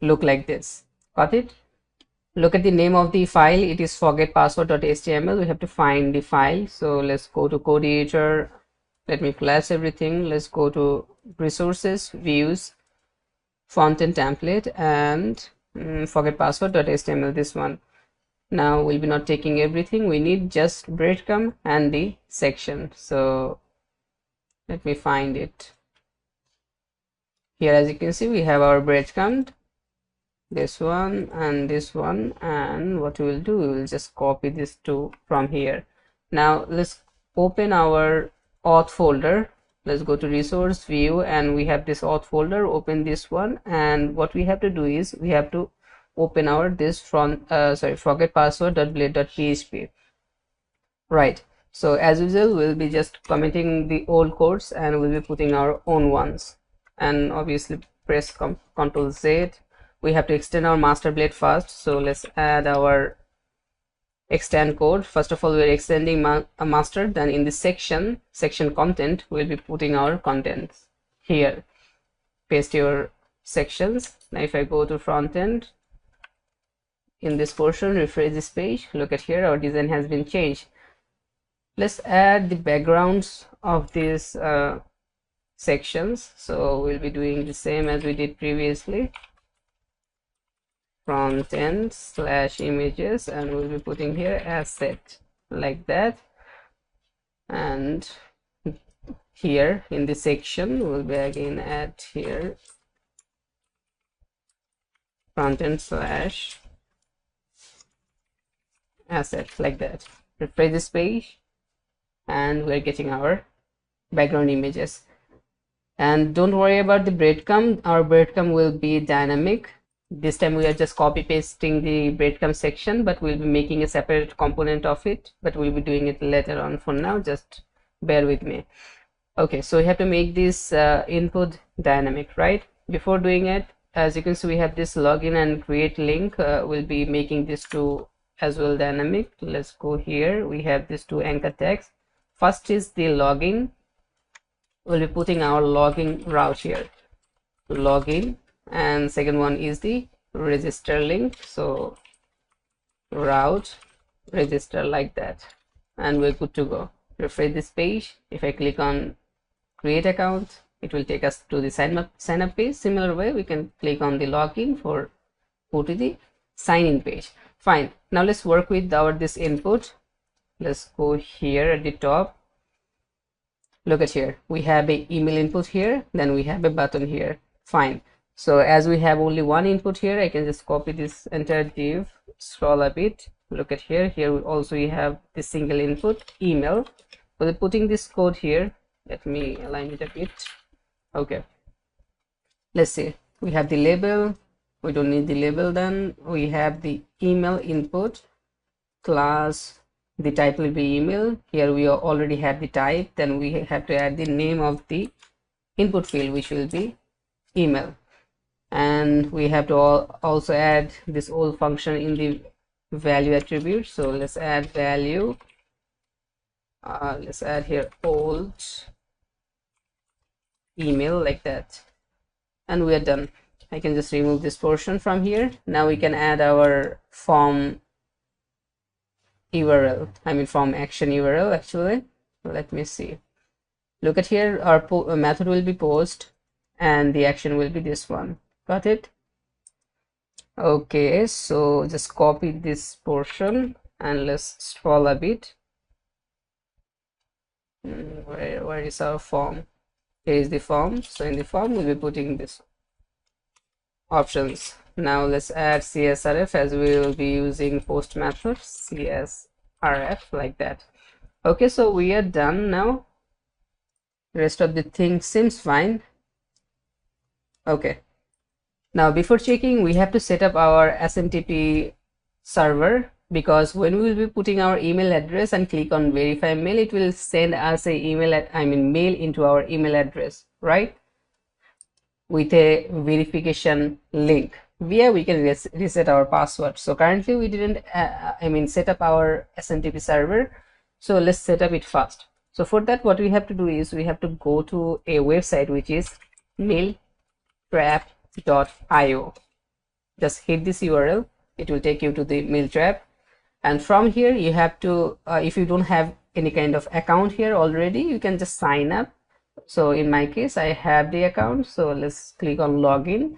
look like this. Got it? Look at the name of the file, it is forgetpassword.html. We have to find the file. So let's go to code editor. Let me collapse everything. Let's go to resources, views, Frontend template, and forgetpassword.html, this one. Now we'll be not taking everything, we need just breadcrumb and the section. So let me find it. Here, as you can see, we have our breadcrumb, this one and this one, and what we will do, we will just copy this two from here. Now let's open our auth folder. Let's go to resource, view, and we have this auth folder. Open this one, and what we have to do is we have to open our this forget password.blade.php. right? So as usual, we'll be just commenting the old codes and we'll be putting our own ones, and obviously press Ctrl Z. We have to extend our master blade first, so let's add our extend code. First of all, we're extending a master, then in the section content, we'll be putting our contents here. Paste your sections. Now if I go to front end, in this portion, refresh this page, look at here, our design has been changed. Let's add the backgrounds of these sections. So we'll be doing the same as we did previously, front end / images, and we'll be putting here asset like that. And here in this section, we'll be again add here front end / asset like that. Refresh this page, and we're getting our background images. And don't worry about the breadcrumb, our breadcrumb will be dynamic. This time we are just copy pasting the breadcrumb section, but we'll be making a separate component of it, but we'll be doing it later on. For now, just bear with me. Okay, so we have to make this input dynamic, right? Before doing it, as you can see, we have this login and create link. We'll be making this two as well dynamic. Let's go here, we have these two anchor tags. First is the login. We'll be putting our login route here, login, and second one is the register link. So route register like that, and we're good to go. Refresh this page. If I click on create account, it will take us to the sign up page. Similar way, we can click on the login for go to the sign in page. Fine. Now let's work with our this input. Let's go here at the top. Look at here, we have a email input here, then we have a button here. Fine. So as we have only one input here, I can just copy this entire div, scroll a bit, look at here. Here we also have this single input, email. We're putting this code here. Let me align it a bit. Okay, let's see, we have the label, we don't need the label. Then we have the email input class, the type will be email. Here we already have the type, then we have to add the name of the input field, which will be email. And we have to also add this old function in the value attribute. So let's add value Let's add here old email, like that, and we are done. I can just remove this portion from here. Now we can add our form URL, I mean form action URL actually. Let me see. Look at here, our method will be post and the action will be this one. Got it? Okay, so just copy this portion and let's scroll a bit. Where is our form? Here is the form. So in the form we'll be putting this options. Now let's add CSRF, as we will be using post method CSRF, like that. Okay, so we are done now. Rest of the thing seems fine. Okay, now before checking, we have to set up our SMTP server, because when we will be putting our email address and click on verify mail, it will send us a mail into our email address, right, with a verification link where we can reset our password. So currently we didn't set up our SMTP server, so let's set up it first. So for that, what we have to do is we have to go to a website which is mailtrap.io. just hit this URL, it will take you to the Mailtrap, and from here you have to if you don't have any kind of account here already, you can just sign up. So in my case I have the account, so let's click on login.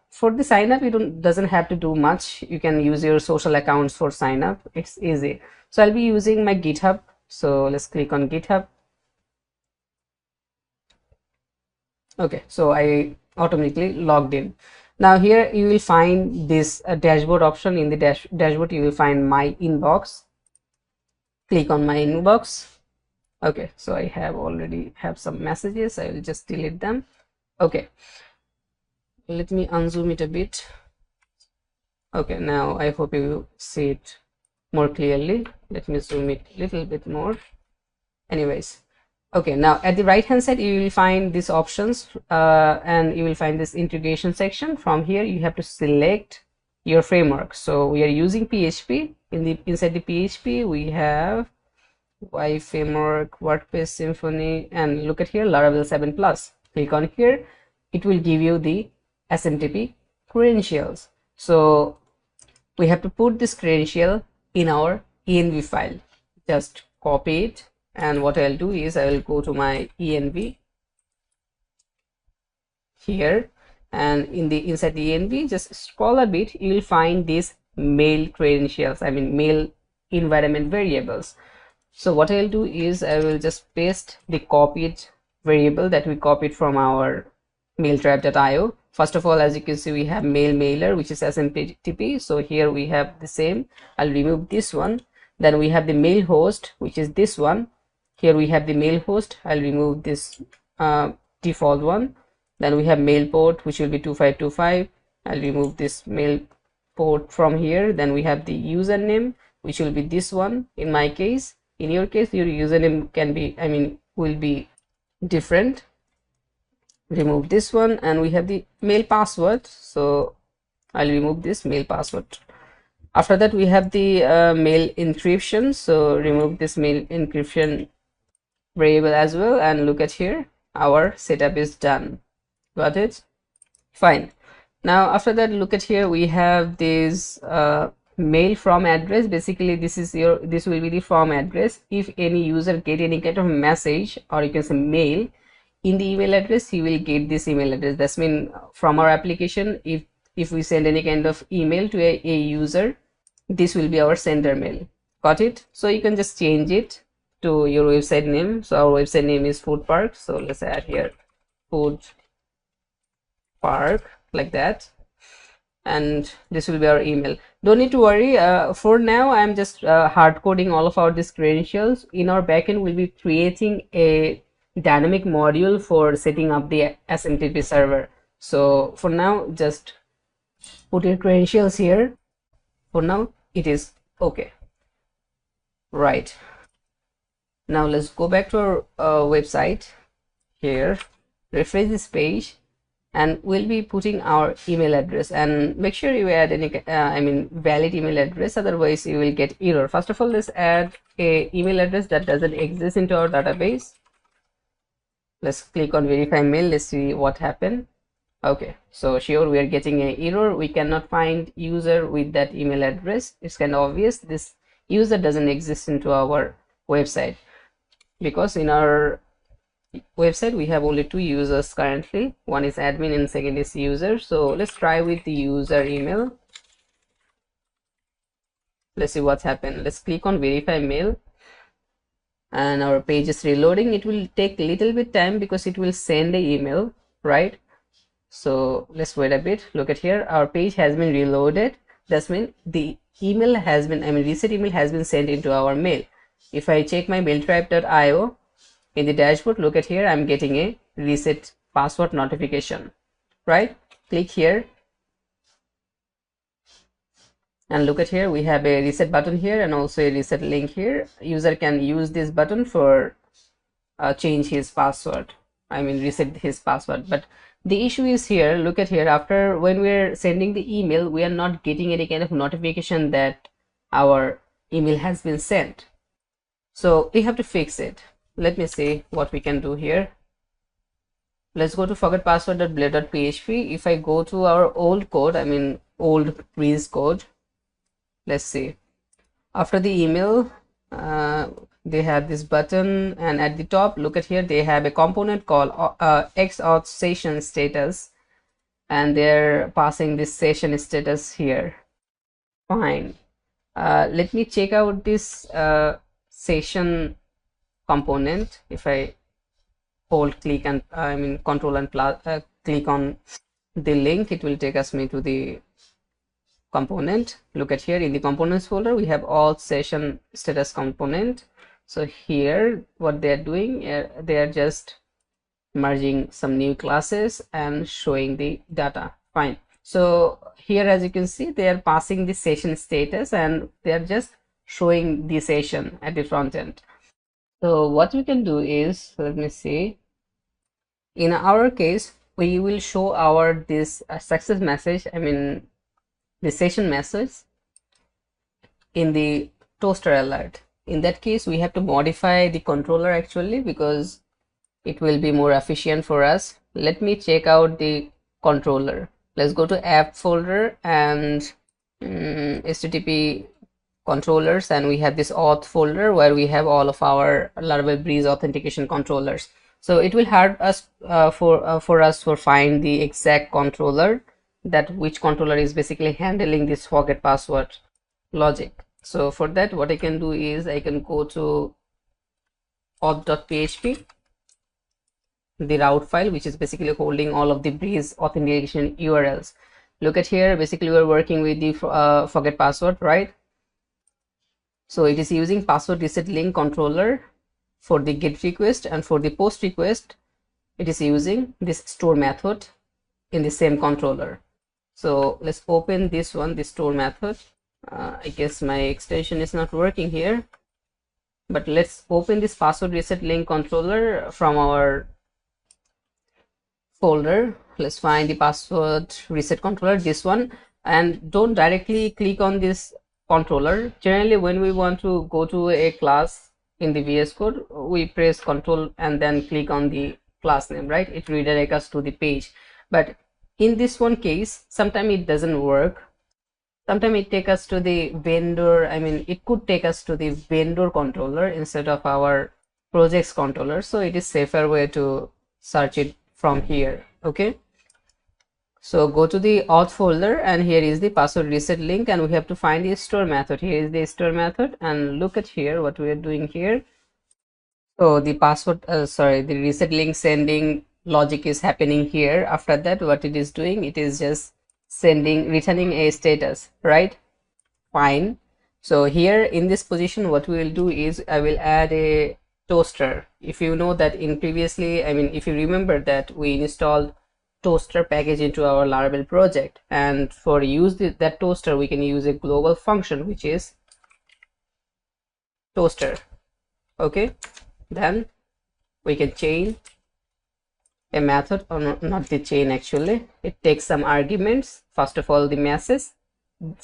For the sign up, you doesn't have to do much. You can use your social accounts for sign up, it's easy. So I'll be using my GitHub, so let's click on GitHub. Okay, so I automatically logged in. Now here you will find this dashboard option. In the dashboard you will find my inbox. Click on my inbox. Okay, so I already have some messages. I will just delete them. Okay, let me unzoom it a bit. Okay, now I hope you see it more clearly. Let me zoom it a little bit more. Anyways, okay, now at the right hand side you will find these options and you will find this integration section. From here you have to select your framework. So we are using PHP. Inside the PHP we have Y framework, WordPress, Symfony, and look at here, Laravel 7 plus. Click on here, it will give you the SMTP credentials. So we have to put this credential in our env file. Just copy it, and what I'll do is I will go to my env here, and inside the env, just scroll a bit, you will find these mail credentials, mail environment variables. So what I'll do is I will just paste the copied variable that we copied from our mailtrap.io. First of all, as you can see, we have mail mailer, which is SMTP. So here we have the same. I'll remove this one. Then we have the mail host, which is this one. Here we have the mail host. I'll remove this default one. Then we have mail port, which will be 2525. I'll remove this mail port from here. Then we have the username, which will be this one in my case. In your case, your username can be, will be different. Remove this one, and we have the mail password. So I'll remove this mail password. After that, we have the mail encryption. So remove this mail encryption variable as well. And look at here, our setup is done. Got it? Fine. Now after that, look at here, we have this mail from address. Basically this will be the from address. If any user get any kind of message, or you can say mail, in the email address, he will get this email address. That's mean from our application, if we send any kind of email to a user, this will be our sender mail. Got it? So you can just change it to your website name. So our website name is Food Park, so let's add here Food Park, like that, and this will be our email. Don't need to worry, for now I'm just hard coding all of our these credentials. In our backend, we'll be creating a dynamic module for setting up the SMTP server. So for now, just put your credentials here. For now it is okay. Right, now let's go back to our website. Here, refresh this page, and we'll be putting our email address, and make sure you add any valid email address, otherwise you will get error. First of all, let's add a email address that doesn't exist into our database. Let's click on verify mail. Let's see what happened. Okay, so sure, we are getting an error. We cannot find user with that email address. It's kind of obvious this user doesn't exist into our website, because in our website we have only two users currently. One is admin and second is user. So let's try with the user email. Let's see what's happened. Let's click on verify mail, and our page is reloading. It will take a little bit time because it will send the email, right? So let's wait a bit. Look at here, our page has been reloaded. That means the email has been, reset email has been sent into our mail. If I check my mailtribe.io in the dashboard, look at here, I'm getting a reset password notification, right? Click here, and look at here, we have a reset button here and also a reset link here. User can use this button for change his password, reset his password. But the issue is here, look at here, after when we're sending the email, we are not getting any kind of notification that our email has been sent. So we have to fix it. Let me see what we can do here. Let's go to forgetpassword.blade.php. If I go to our old code, old breeze code, let's see. After the email, they have this button, and at the top, look at here, they have a component called xauth session status, and they're passing this session status here. Fine. Let me check out this session component. If I hold click and control and click on the link, it will take us me to the component. Look at here, in the components folder we have all session status component. So here what they are doing, they are just merging some new classes and showing the data. Fine. So here, as you can see, they are passing the session status and they are just showing the session at the front end. So what we can do is, let me see, in our case we will show our this success message, the session message, in the toaster alert. In that case, we have to modify the controller actually, because it will be more efficient for us. Let me check out the controller. Let's go to app folder and http controllers, and we have this auth folder where we have all of our Laravel Breeze authentication controllers. So it will help us for find the exact controller, that which controller is basically handling this forget password logic. So for that, what I can do is I can go to auth.php, the route file, which is basically holding all of the Breeze authentication URLs. Look at here, basically we're working with the forget password, right? So it is using password reset link controller for the get request, and for the post request it is using this store method in the same controller. So let's open this one, the store method. I guess my extension is not working here, but let's open this password reset link controller from our folder. Let's find the password reset controller, this one, and don't directly click on this controller. Generally, when we want to go to a class in the VS Code, we press control and then click on the class name, right? It redirects us to the page. But in this one case, sometimes it doesn't work. Sometimes it takes us to the vendor, it could take us to the vendor controller instead of our projects controller. So it is safer way to search it from here. Okay, so go to the auth folder, and here is the password reset link, and we have to find the store method. Here is the store method, and look at here what we are doing here. So the password the reset link sending logic is happening here. After that, what it is doing, it is just returning a status, right? Fine. So here in this position, what we will do is I will add a toaster. If you know that in previously, if you remember that we installed toaster package into our Laravel project, and for use that toaster, we can use a global function which is toaster. Okay, then we can chain a method, or not the chain actually. It takes some arguments. First of all, the message,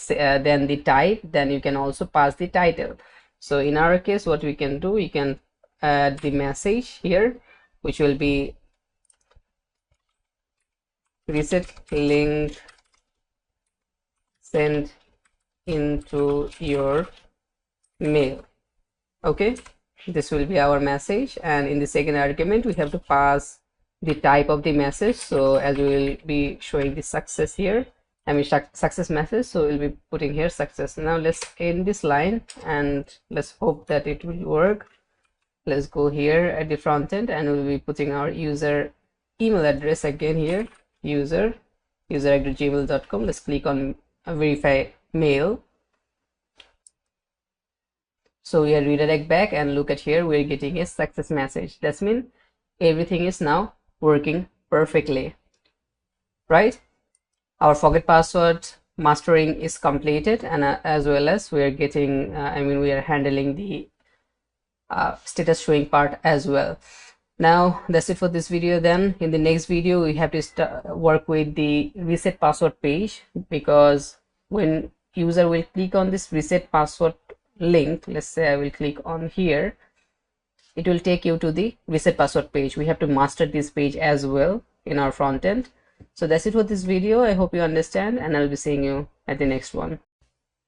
then the type, then you can also pass the title. So in our case, what we can do, we can add the message here, which will be reset link sent into your mail. Okay, this will be our message, and in the second argument we have to pass the type of the message. So as we will be showing the success here, I mean success message, so we'll be putting here success. Now let's end this line and let's hope that it will work. Let's go here at the front end and we'll be putting our user email address again here, user@gmail.com. let's click on verify mail. So we are redirect back and look at here, we're getting a success message. That means everything is now working perfectly, right? Our forget password mastering is completed, and as well as we are getting we are handling the status showing part as well. Now that's it for this video. Then in the next video we have to work with the reset password page, because when user will click on this reset password link, let's say I will click on here, it will take you to the reset password page. We have to master this page as well in our front end. So that's it for this video. I hope you understand, and I'll be seeing you at the next one.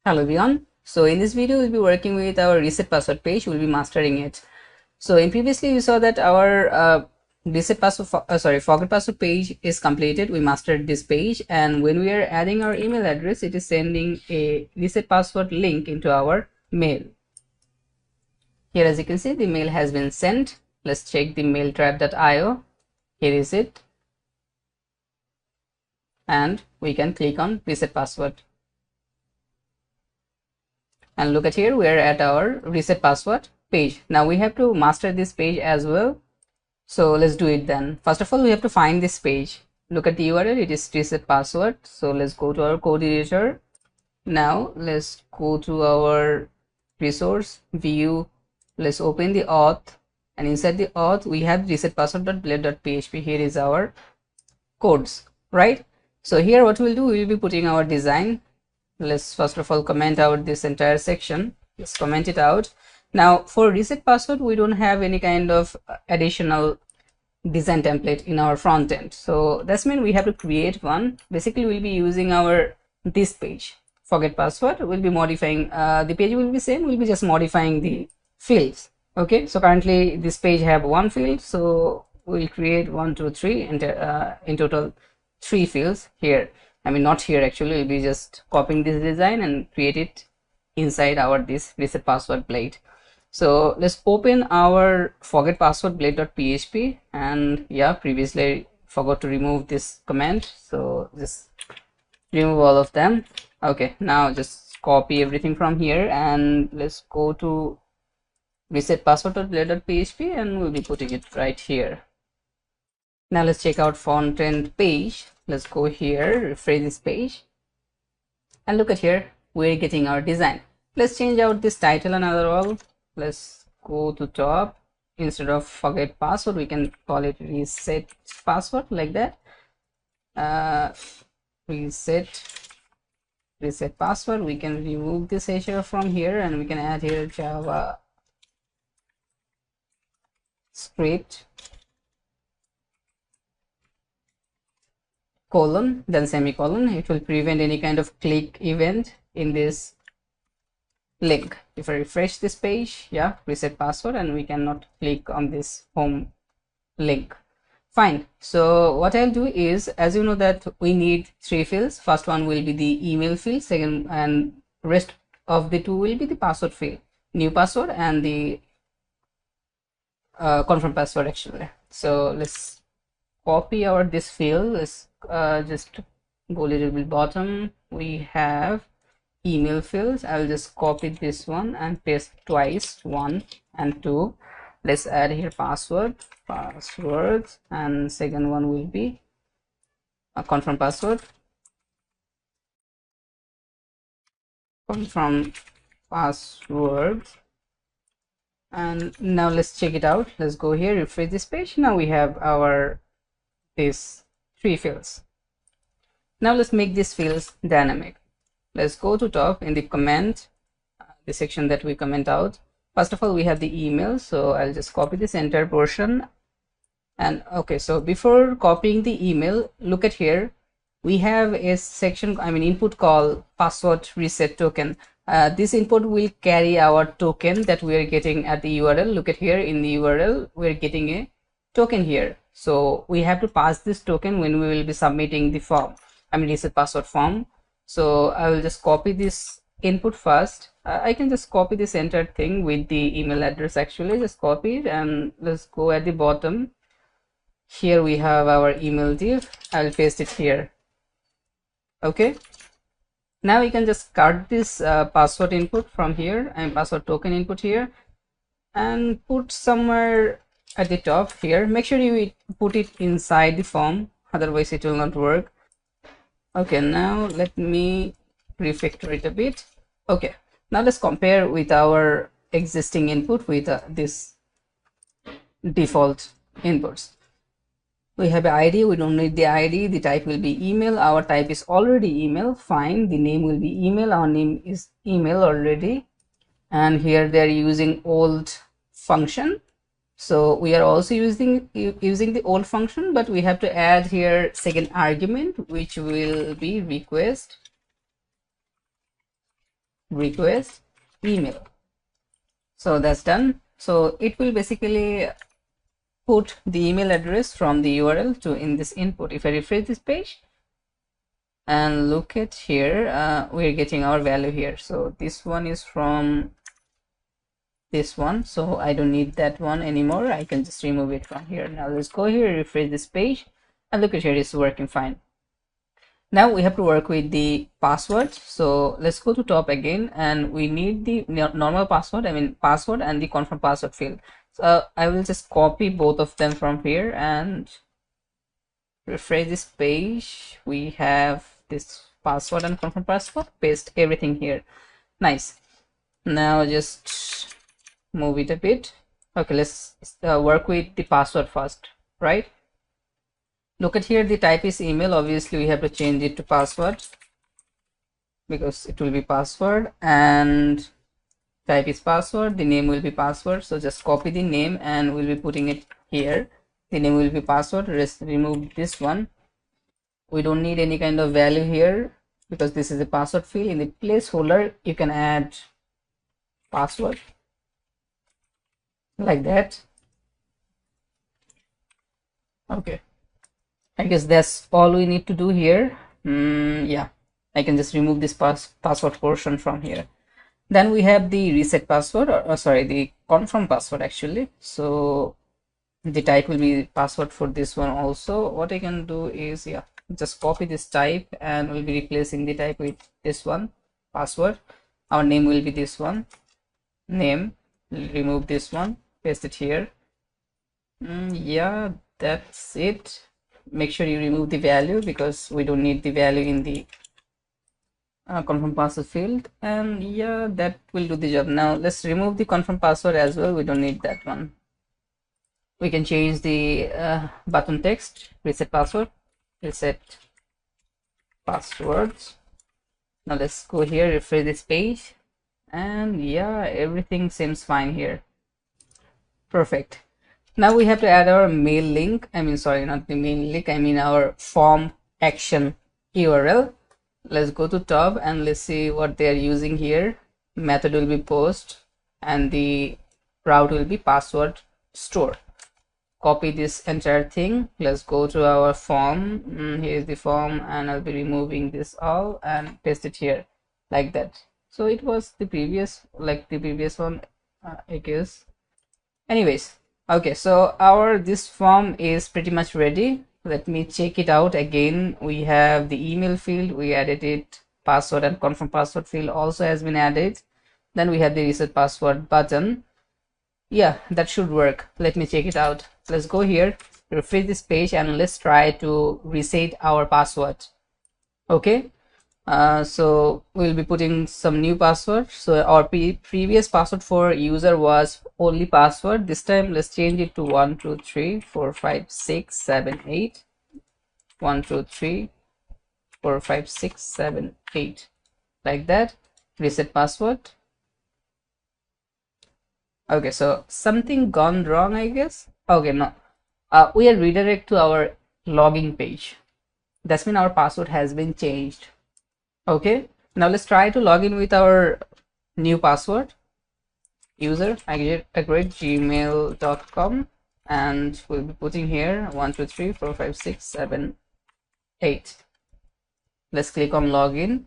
Hello everyone. So in this video we'll be working with our reset password page. We'll be mastering it. So in previously you saw that our reset password forget password page is completed. We mastered this page, and when we are adding our email address, it is sending a reset password link into our mail. Here, as you can see, the mail has been sent. Let's check the mailtrap.io. Here is it, and we can click on reset password. And look at here, we are at our reset password page. Now we have to master this page as well. So let's do it then. First of all, we have to find this page. Look at the URL, it is reset password. So let's go to our code editor. Now let's go to our resource view. Let's open the auth, and inside the auth we have reset password.blade.php. Here is our codes, right? So here what we'll do, we'll be putting our design. Let's first of all comment out this entire section. Let's comment it out. Now for reset password, we don't have any kind of additional design template in our front end, so that's mean we have to create one. Basically we'll be using our this page forget password. We'll be modifying the page will be same, we'll be just modifying the fields. Okay, so currently this page have one field, so we'll create 1 2 3 and in total 3 fields here. I mean not here actually, we'll be just copying this design and create it inside our this reset password blade. So let's open our forget password blade.php, and yeah, previously I forgot to remove this comment, so just remove all of them. Okay, now just copy everything from here and let's go to reset password.blade.php and we'll be putting it right here. Now let's check out Frontend page. Let's go here, refresh this page, and look at here, we're getting our design. Let's change out this title and other all. Let's go to top. Instead of forget password, we can call it reset password, like that. Reset password. We can remove this href from here and we can add here Java script colon then semicolon. It will prevent any kind of click event in this link. If I refresh this page, yeah, reset password, and we cannot click on this home link. Fine. So what I'll do is, as you know that we need 3 fields. First one will be the email field, second and rest of the 2 will be the password field, new password and the confirm password actually. So let's copy our this field. Let's just go a little bit bottom. We have email fields. I'll just copy this one and paste twice, 1 and 2. Let's add here password, and second one will be a confirm password, confirm password. And now let's check it out. Let's go here, refresh this page. Now we have our these three fields. Now let's make these fields dynamic. Let's go to top in the comment, the section that we comment out. First of all, we have the email, so I'll just copy this entire portion. And okay, so before copying the email, look at here, we have a section, input called password reset token. This input will carry our token that we are getting at the URL. Look at here, in the URL we're getting a token here, so we have to pass this token when we will be submitting the form, reset password form. So I will just copy this input first. I can just copy this entire thing with the email address, actually just copy it, and let's go at the bottom. Here we have our email div. I'll paste it here. Okay, now we can just cut this password input from here and password token input here and put somewhere at the top here. Make sure you put it inside the form, otherwise it will not work. Okay, now let me refactor it a bit. Okay, now let's compare with our existing input with this default inputs. We have an ID, we don't need the ID, the type will be email, our type is already email, fine. The name will be email, our name is email already, and here they're using old function, so we are also using the old function, but we have to add here second argument, which will be request email. So that's done. So it will basically put the email address from the URL to in this input. If I refresh this page and look at here, we're getting our value here. So this one is from this one, so I don't need that one anymore. I can just remove it from here. Now let's go here, refresh this page, and look at here, it's working fine. Now we have to work with the password, so let's go to top again, and we need the normal password, password and the confirm password field. So I will just copy both of them from here and refresh this page. We have this password and confirm password, paste everything here. Nice. Now just move it a bit. Okay, let's work with the password first, right? Look at here, the type is email. Obviously we have to change it to password because it will be password, and type is password, the name will be password. So just copy the name and we'll be putting it here. The name will be password. Remove this one. We don't need any kind of value here because this is a password field. In the placeholder you can add password like that. Okay, I guess that's all we need to do here. Yeah, I can just remove this password portion from here. Then we have the reset password, or sorry, the confirm password actually. So the type will be password for this one also. What I can do is, yeah, just copy this type and we'll be replacing the type with this one, password. Our name will be this one, name. Remove this one, paste it here. Yeah, that's it. Make sure you remove the value because we don't need the value in the confirm password field, and yeah, that will do the job. Now let's remove the confirm password as well. We don't need that one. We can change the button text, reset password, reset passwords. Now let's go here, refresh this page, and yeah, everything seems fine here. Perfect. Now we have to add our mail link. Sorry, not the mail link, our form action URL. Let's go to top and let's see what they are using here. Method will be post and the route will be password store. Copy this entire thing. Let's go to our form. Here's the form, and I'll be removing this all and paste it here like that. So it was the previous, like the previous one, I guess. Anyways, okay, so this form is pretty much ready. Let me check it out again. We have the email field, we added it, password and confirm password field also has been added. Then we have the reset password button. Yeah, that should work. Let me check it out. Let's go here, refresh this page, and let's try to reset our password. Okay, so we'll be putting some new password. So our previous password for user was only password. This time let's change it to 1 2 3 4 5 6 7 8. 1 2 3 4 5 6 7 8, like that. Reset password. Okay, so something gone wrong, I guess. Okay, no, we are redirect to our login page. That's mean our password has been changed. Okay, now let's try to log in with our new password. User gmail.com, and we'll be putting here 1 2 3 4 5 6 7 8. Let's click on login.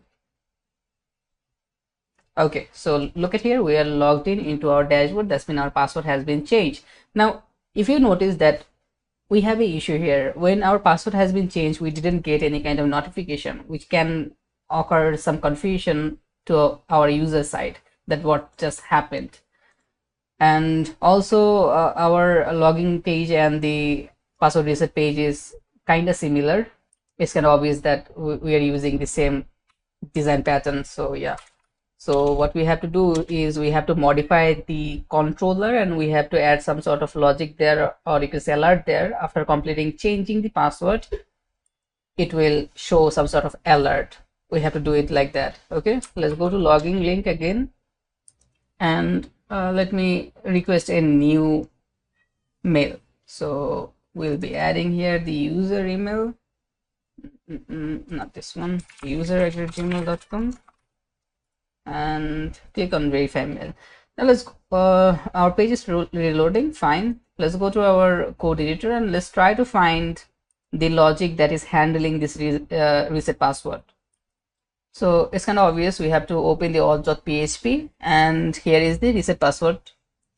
Okay, so look at here, we are logged in into our dashboard. That's mean our password has been changed. Now if you notice that we have a issue here, when our password has been changed, we didn't get any kind of notification, which can occur some confusion to our user side that what just happened. And also our login page and the password reset page is kind of similar. It's kind of obvious that we are using the same design pattern. So yeah, so what we have to do is we have to modify the controller, and we have to add some sort of logic there, or you can say alert there. After completing changing the password, it will show some sort of alert. We have to do it like that. Okay, let's go to login link again, and let me request a new mail. So we'll be adding here the user email, not this one, user@gmail.com, and click on verify mail. Now let's our page is reloading. Fine, let's go to our code editor and let's try to find the logic that is handling this reset password. So it's kind of obvious. We have to open the auth.php, and here is the reset password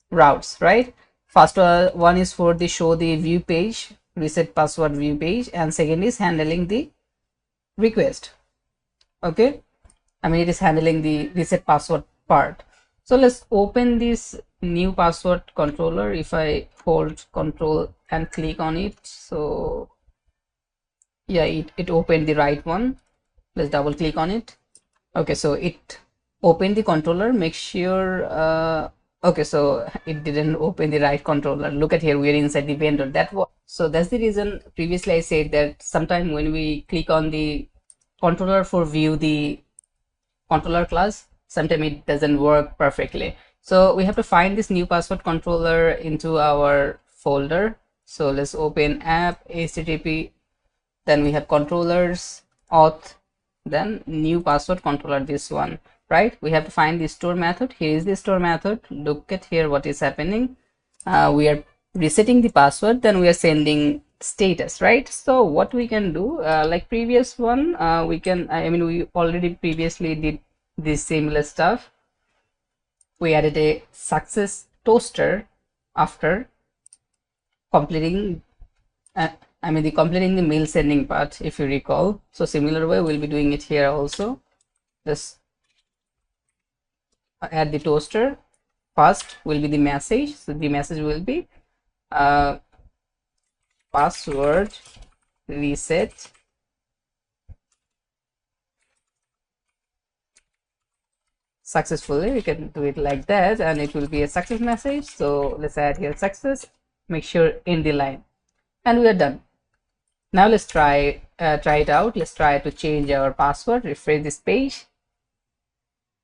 routes, right? First one is for the show the view page, reset password view page, and second is handling the request. Okay, I mean it is handling the reset password part. So let's open this new password controller. If I hold control and click on it, so yeah, it opened the right one. Let's double click on it. Okay, so it opened the controller. Make sure okay, so it didn't open the right controller. Look at here, we are inside the vendor. So that's the reason previously I said that sometime when we click on the controller for view the controller class, sometimes it doesn't work perfectly. So we have to find this new password controller into our folder. So let's open app, http, then we have controllers, auth, then new password controller, this one, right? We have to find the store method. Here is the store method. Look at here what is happening. We are resetting the password, then we are sending status, right? So what we can do, like previous one, we can, I mean we already previously did this similar stuff. We added a success toaster after completing completing the mail sending part, if you recall. So similar way we'll be doing it here also. Let's add the toaster. First will be the message. So the message will be password reset successfully. We can do it like that, and it will be a success message. So let's add here success, make sure in the line, and we are done. Now let's try it out. Let's try to change our password, refresh this page,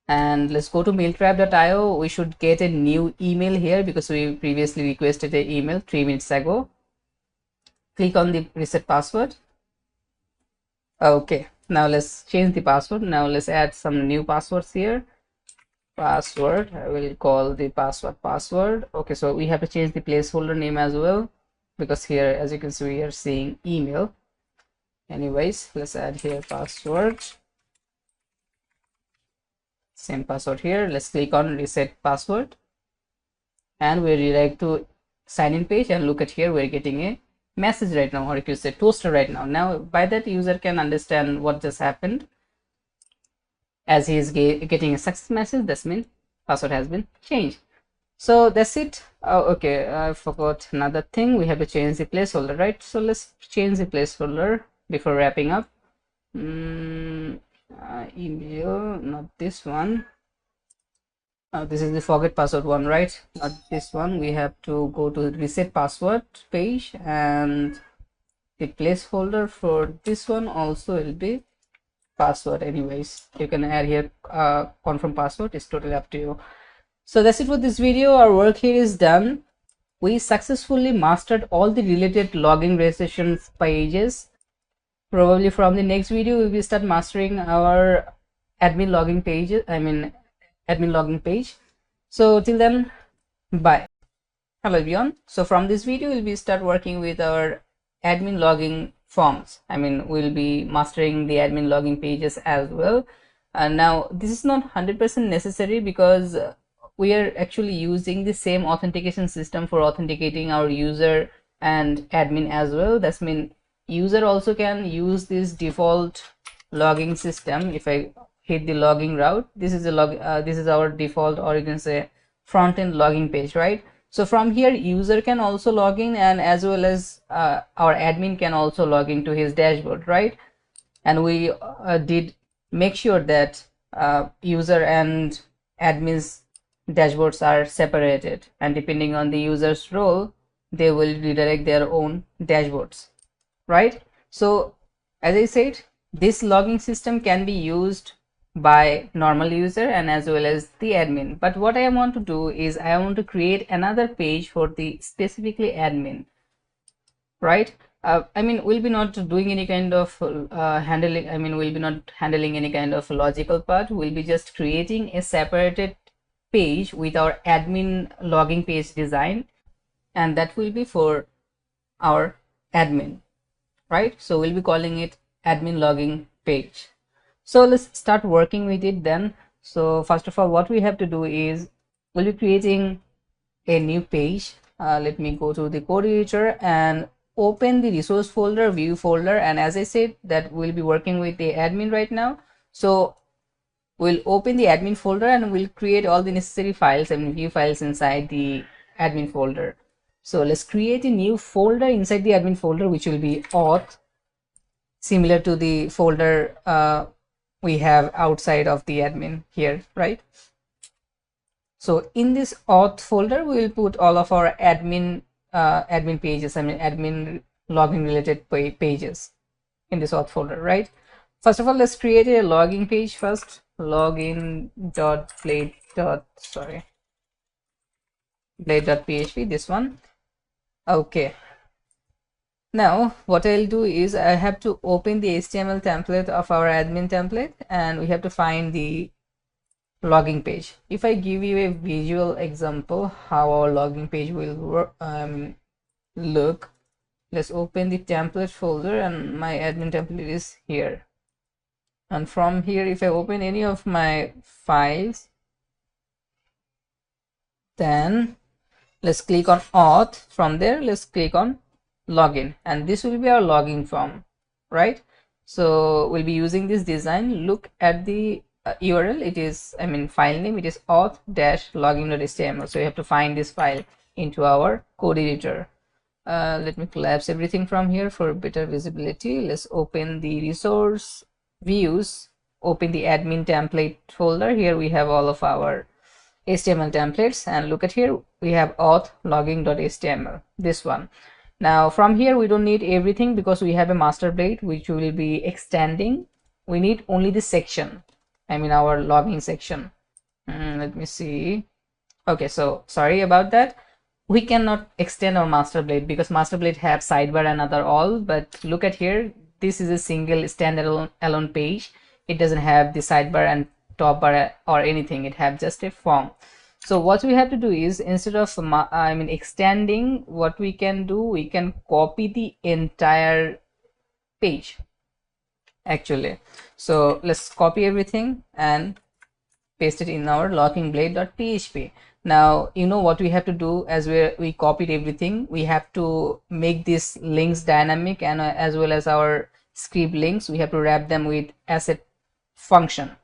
and let's go to mailtrap.io. We should get a new email here because we previously requested an email 3 minutes ago. Click on the reset password. Okay, now let's change the password. Now let's add some new passwords here. Password, I will call the password. Okay, so we have to change the placeholder name as well, because here as you can see we are seeing email. Anyways, let's add here password, same password here. Let's click on reset password, and we redirect to sign in page, and look at here we're getting a message right now, or if you say toaster right now. Now by that user can understand what just happened. As he is getting a success message, that means password has been changed. So that's it. Okay, I forgot another thing. We have to change the placeholder, right? So let's change the placeholder before wrapping up. Email, not this one. This is the forget password one, right? Not this one. We have to go to the reset password page, and the placeholder for this one also will be password. Anyways, you can add here confirm password, it's totally up to you. So that's it for this video. Our work here is done. We successfully mastered all the related login registration pages. Probably from the next video we will start mastering our admin login pages, admin login page. So till then, bye. Hello everyone. So from this video we'll be start working with our admin login forms. We'll be mastering the admin login pages as well. And now this is not 100% necessary because we are actually using the same authentication system for authenticating our user and admin as well. That's mean user also can use this default logging system. If I hit the login route, this is our default, or you can say front-end login page, right? So from here user can also log in, and as well as our admin can also log into his dashboard, right? And we did make sure that user and admin's dashboards are separated, and depending on the user's role they will redirect their own dashboards, right? So as I said, this logging system can be used by normal user and as well as the admin, but what I want to do is I want to create another page for the specifically admin, right? We'll be not doing any kind of handling, we'll be not handling any kind of logical part. We'll be just creating a separated page with our admin logging page design, and that will be for our admin, right? So we'll be calling it admin logging page. So let's start working with it then. So first of all, what we have to do is we'll be creating a new page. Let me go to the code editor and open the resource folder, view folder, and as I said that we'll be working with the admin right now. So we'll open the admin folder and we'll create all the necessary files and view files inside the admin folder. So let's create a new folder inside the admin folder, which will be auth, similar to the folder we have outside of the admin here, right? So in this auth folder we will put all of our admin pages, admin login related pages in this auth folder, right? First of all, let's create a login page first. blade.php, this one. Okay, now what I'll do is I have to open the HTML template of our admin template, and we have to find the logging page. If I give you a visual example how our logging page will work, look, let's open the template folder, and my admin template is here. And from here, if I open any of my files, then let's click on auth. From there, let's click on login, and this will be our login form, right? So we'll be using this design. Look at the URL. It is, file name, it is auth-login.html. So you have to find this file into our code editor. Let me collapse everything from here for better visibility. Let's open the resource views, open the admin template folder. Here we have all of our HTML templates, and look at here, we have auth login.html, this one. Now from here we don't need everything because we have a master blade which we will be extending. We need only the section, our login section. Let me see. Okay, so sorry about that. We cannot extend our master blade because master blade have sidebar and other all, but look at here, this is a single standalone page. It doesn't have the sidebar and top bar or anything. It have just a form. So what we have to do is, instead of extending, what we can do, we can copy the entire page actually. So let's copy everything and paste it in our loggingblade.php. Now you know what we have to do. As we copied everything, we have to make these links dynamic, and as well as our script links, we have to wrap them with asset function.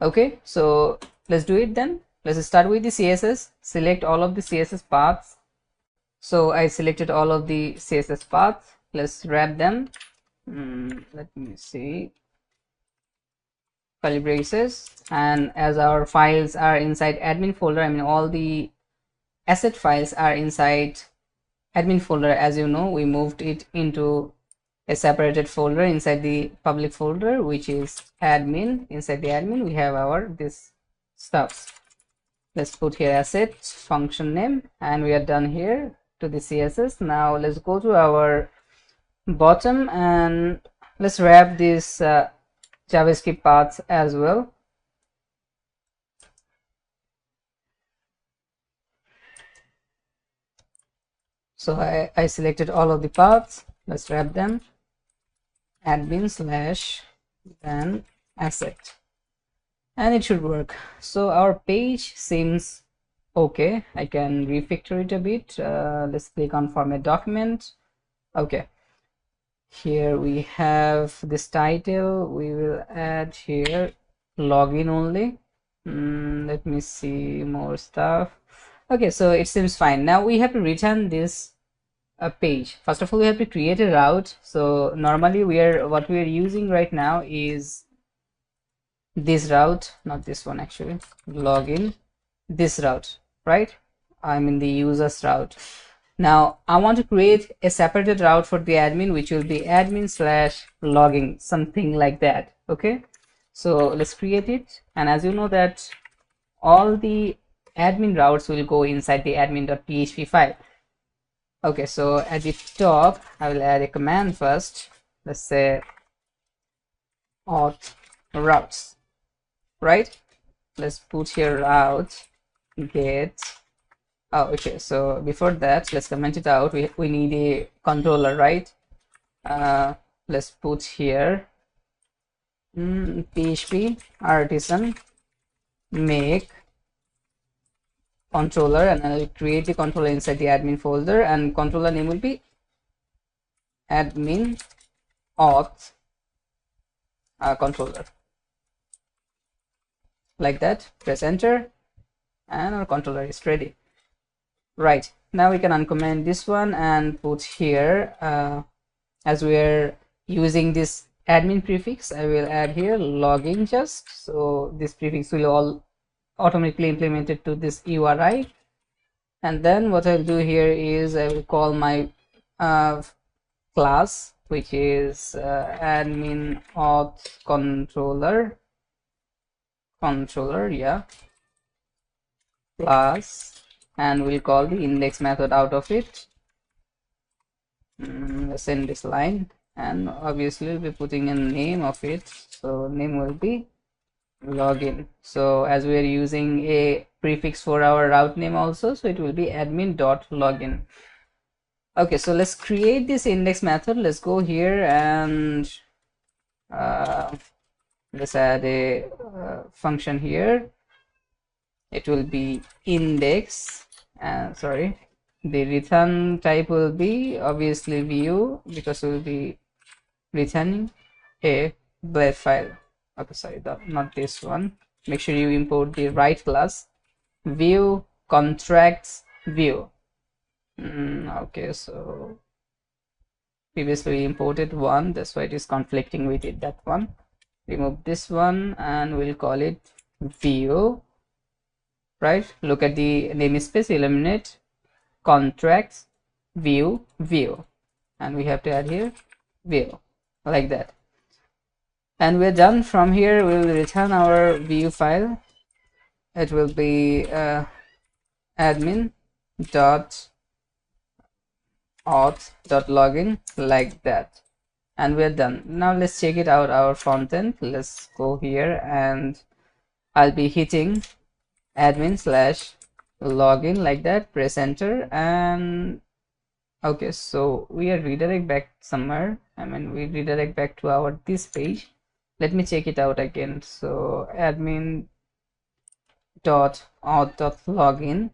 Okay, so let's do it then. Let's start with the CSS. Select all of the CSS paths. So I selected all of the CSS paths. Let's wrap them. Let me see, curly braces, and as our files are inside admin folder, all the asset files are inside admin folder. As you know, we moved it into a separated folder inside the public folder, which is admin. Inside the admin, we have our this stuff. Let's put here asset function name, and we are done here to the CSS. Now let's go to our bottom and let's wrap this JavaScript paths as well. So I selected all of the paths. Let's wrap them. Admin slash then asset, and it should work. So our page seems okay. I can refactor it a bit. Let's click on format document. Okay, here we have this title. We will add here login only. Let me see more stuff. Okay, so it seems fine. Now we have to return this page. First of all, we have to create a route. So normally what we are using right now is this route, not this one actually, login, this route, right? I'm in the users route. Now I want to create a separated route for the admin, which will be admin slash login, something like that. Okay, so let's create it. And as you know that all the admin routes will go inside the admin.php file. Okay, so at the top I will add a command first. Let's say auth routes, right? Let's put here route get. Oh, okay, so before that let's comment it out. We need a controller, right? Let's put here php artisan make controller, and I'll create the controller inside the admin folder, and controller name will be admin auth controller, like that. Press enter and our controller is ready. Right, now we can uncomment this one and put here as we are using this admin prefix, I will add here login just, so this prefix will all automatically implemented to this URI. And then what I'll do here is I will call my class, which is admin auth controller, yeah, class, and we'll call the index method out of it. Let's end this line, and obviously we'll be putting a name of it, so name will be login. So as we are using a prefix for our route name also, so it will be admin.login. Okay, so let's create this index method. Let's go here and let's add a function here. It will be index, sorry, the return type will be obviously view, because we will be returning a blade file. Okay, sorry, not this one. Make sure you import the right class, view contracts view. Okay, so previously we imported one, that's why it is conflicting with it, that one. Remove this one and we'll call it view, right? Look at the namespace, eliminate contracts view, and we have to add here view, like that. And we're done. From here we will return our view file. It will be admin dot auth dot login, like that, and we're done. Now let's check it out, our front end. Let's go here and I'll be hitting admin slash login, like that. Press enter, and okay, so we are redirect back somewhere. We redirect back to our this page. Let me check it out again. So admin dot auth dot login,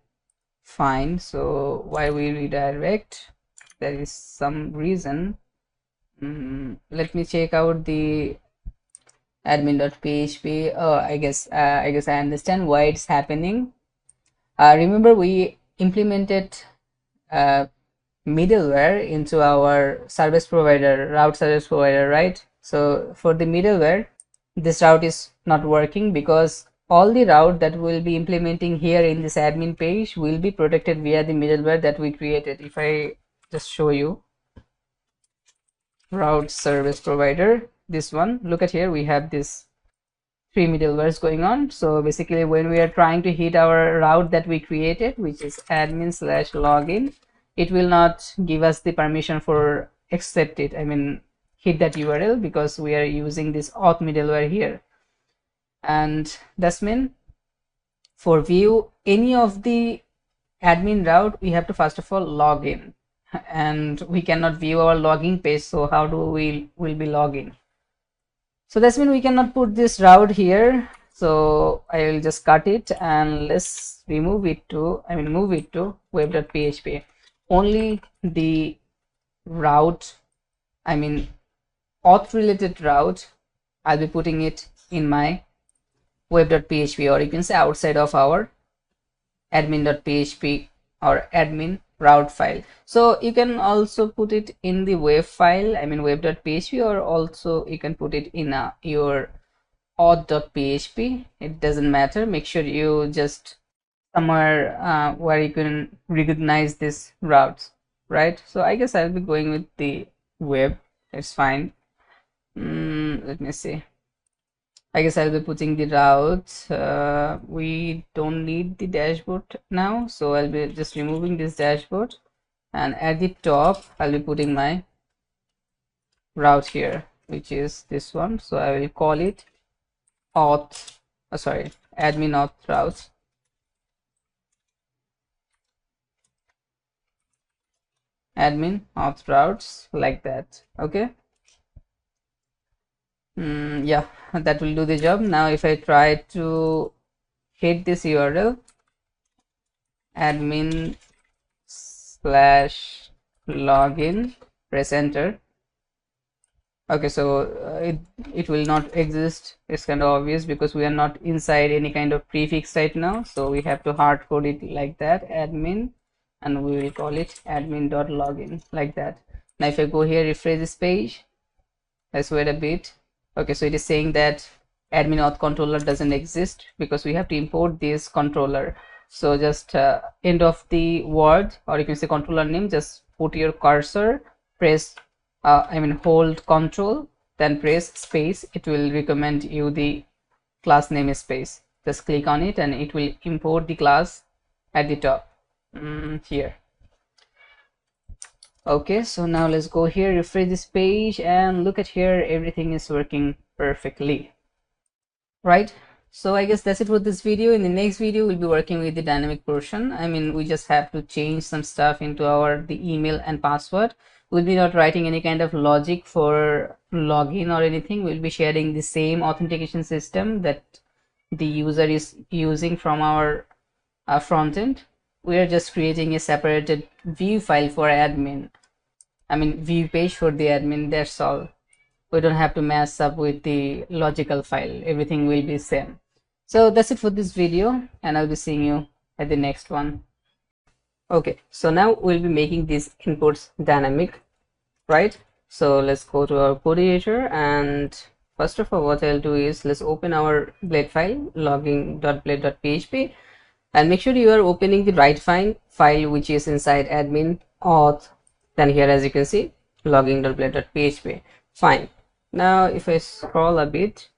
fine. So why we redirect, there is some reason. Let me check out the admin.php. Oh, I guess I understand why it's happening. Remember we implemented middleware into our service provider, route service provider, right? So for the middleware, this route is not working because all the route that we'll be implementing here in this admin page will be protected via the middleware that we created. If I just show you, route service provider, this one. Look at here, we have this three middlewares going on. So basically when we are trying to hit our route that we created, which is admin/login, it will not give us the permission for accept it, I mean hit that URL, because we are using this auth middleware here. And that's mean for view any of the admin route, we have to first of all log in, and we cannot view our login page, so how do we will be logging? So that's mean we cannot put this route here, so I will just cut it and let's remove it to, I mean move it to web.php. Only the route, I mean auth related route, I'll be putting it in my web.php, or you can say outside of our admin.php or admin route file. So you can also put it in the web file, I mean web.php, or also you can put it in your auth.php. It doesn't matter. Make sure you just somewhere where you can recognize these routes, right? So I guess I'll be going with the web. It's fine. Let me see. I guess I'll be putting the routes. We don't need the dashboard now, so I'll be just removing this dashboard, and at the top I'll be putting my route here, which is this one. So I will call it auth, admin auth routes. Admin auth routes, like that. Okay. Yeah, that will do the job. Now if I try to hit this URL, admin/login, press enter. Okay, so it will not exist. It's kind of obvious because we are not inside any kind of prefix right now, so we have to hard code it like that, admin, and we will call it admin.login, like that. Now if I go here, refresh this page, let's wait a bit. Okay, so it is saying that admin auth controller doesn't exist because we have to import this controller. So just end of the word, or you can say controller name, just put your cursor, press hold control, then press space. It will recommend you the class namespace. Just click on it and it will import the class at the top here. Okay, so now let's go here, refresh this page, and look at here, everything is working perfectly, right? So I guess that's it for this video. In the next video we'll be working with the dynamic portion. I mean we just have to change some stuff into the email and password. We'll be not writing any kind of logic for login or anything. We'll be sharing the same authentication system that the user is using from our front end. We are just creating a separated view file for admin, I mean view page for the admin. That's all. We don't have to mess up with the logical file. Everything will be same. So that's it for this video, and I'll be seeing you at the next one. Okay, so now we'll be making these inputs dynamic, right? So let's go to our code editor, and first of all what I'll do is let's open our blade file, logging.blade.php, and make sure you are opening the right file which is inside admin auth. Then here, as you can see, logging.blade.php. Fine. Now if I scroll a bit,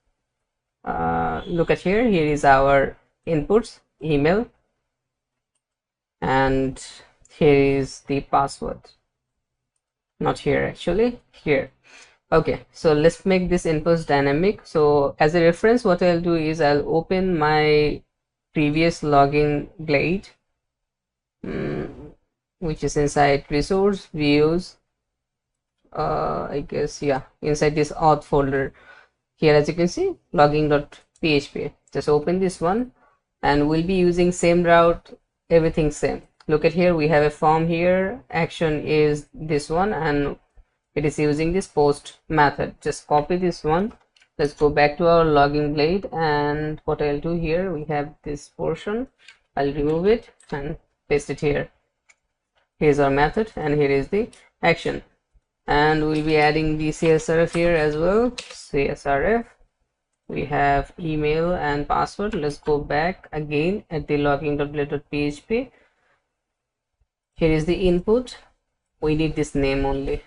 look at here, here is our inputs, email, and here is the password. Not here, actually, here. Okay, so let's make this inputs dynamic. So as a reference, what I'll do is I'll open my previous login blade, which is inside resource views, I guess, yeah, inside this auth folder. Here, as you can see, logging.php. Just open this one, and we'll be using same route, everything same. Look at here, we have a form here, action is this one, and it is using this post method. Just copy this one. Let's go back to our login blade, and what I'll do here, we have this portion, I'll remove it and paste it here. Here's our method, and here is the action, and we'll be adding the CSRF here as well. CSRF, we have email and password. Let's go back again at the logging.blade.php. Here is the input. We need this name only.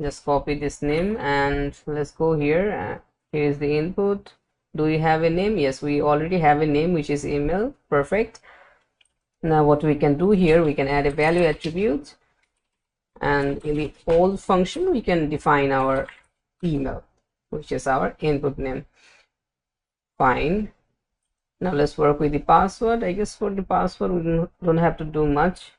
Just copy this name and let's go here. Here is the input. Do we have a name? Yes, we already have a name, which is email. Perfect. Now what we can do here, we can add a value attribute, and in the old function we can define our email, which is our input name. Fine. Now let's work with the password. I guess for the password we don't have to do much.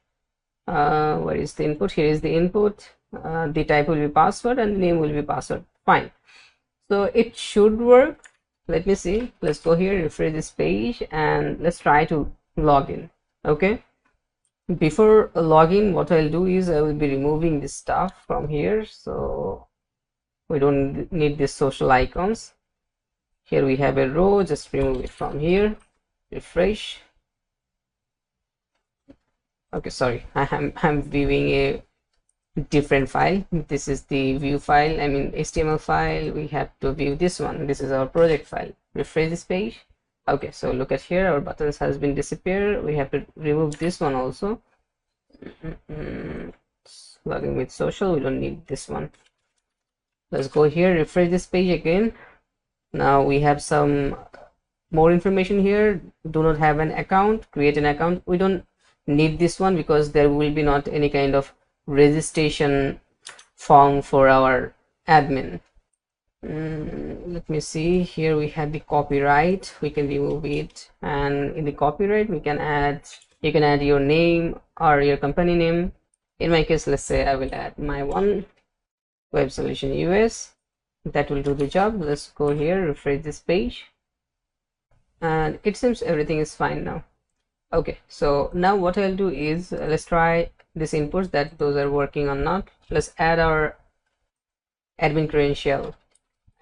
Where is the input? Here is the input. The type will be password and the name will be password. Fine. So it should work. Let me see. Let's go here, refresh this page, and let's try to log in. Okay. Before login, what I'll do is I will be removing this stuff from here, so we don't need these social icons. Here we have a row, just remove it from here. Refresh. Okay, sorry, I'm viewing a different file. This is the view file, I mean HTML file. We have to view this one. This is our project file. Refresh this page. Okay, so look at here, our buttons has been disappeared. We have to remove this one also. Login with social, we don't need this one. Let's go here, refresh this page again. Now we have some more information here. Do not have an account, create an account. We don't need this one because there will be not any kind of registration form for our admin. Let me see. Here we have the copyright. We can remove it, and in the copyright we can add, you can add your name or your company name. In my case, let's say I will add my one, Web Solution US. That will do the job. Let's go here, refresh this page, and it seems everything is fine now. Okay, so now what I'll do is let's try this inputs, that those are working or not. Let's add our admin credential,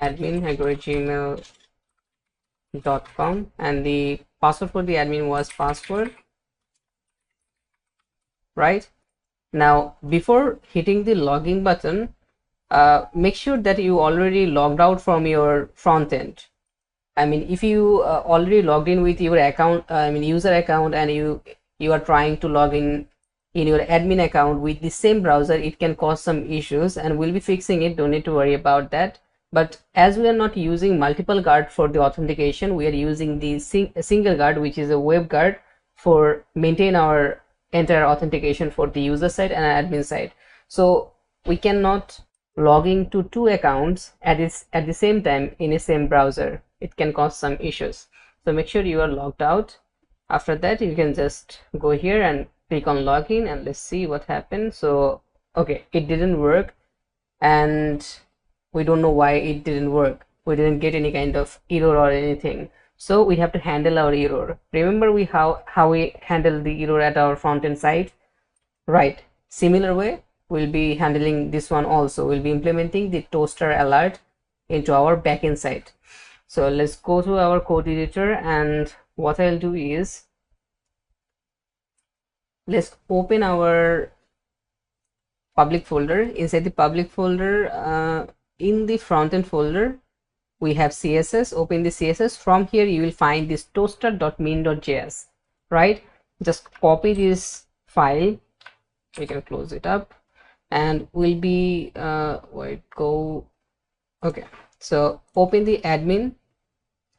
admin@gmail.com, and the password for the admin was password. Right now, before hitting the login button, make sure that you already logged out from your front end. I mean, if you already logged in with your account, I mean user account, and you are trying to log in your admin account with the same browser, it can cause some issues, and we'll be fixing it. Don't need to worry about that. But as we are not using multiple guard for the authentication, we are using the single guard, which is a web guard, for maintain our entire authentication for the user side and admin side. So we cannot log into two accounts at the same time in a same browser. It can cause some issues. So make sure you are logged out. After that, you can just go here and click on login, and let's see what happened. So okay, it didn't work, and we don't know why it didn't work. We didn't get any kind of error or anything. So we have to handle our error. Remember how we handle the error at our front end side, right? Similar way we'll be handling this one also. We'll be implementing the toaster alert into our backend side. So let's go to our code editor, and what I'll do is let's open our public folder. Inside the public folder, in the front-end folder, we have CSS. Open the CSS. From here you will find this toaster.min.js, right? Just copy this file. We can close it up, and we'll be where it go. Okay, so open the admin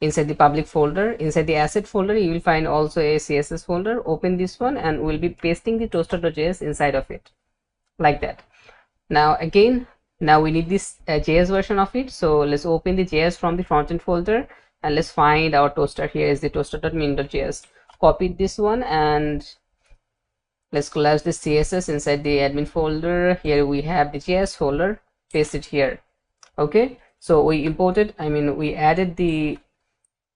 inside the public folder. Inside the asset folder you will find also a CSS folder. Open this one, and we'll be pasting the toaster.js inside of it, like that. Now again, now we need this JS version of it, so let's open the JS from the front-end folder, and let's find our toaster. Here is the toaster.min.js. Copy this one, and let's collapse the CSS inside the admin folder. Here we have the JS folder, paste it here. Okay, so we imported, I mean we added the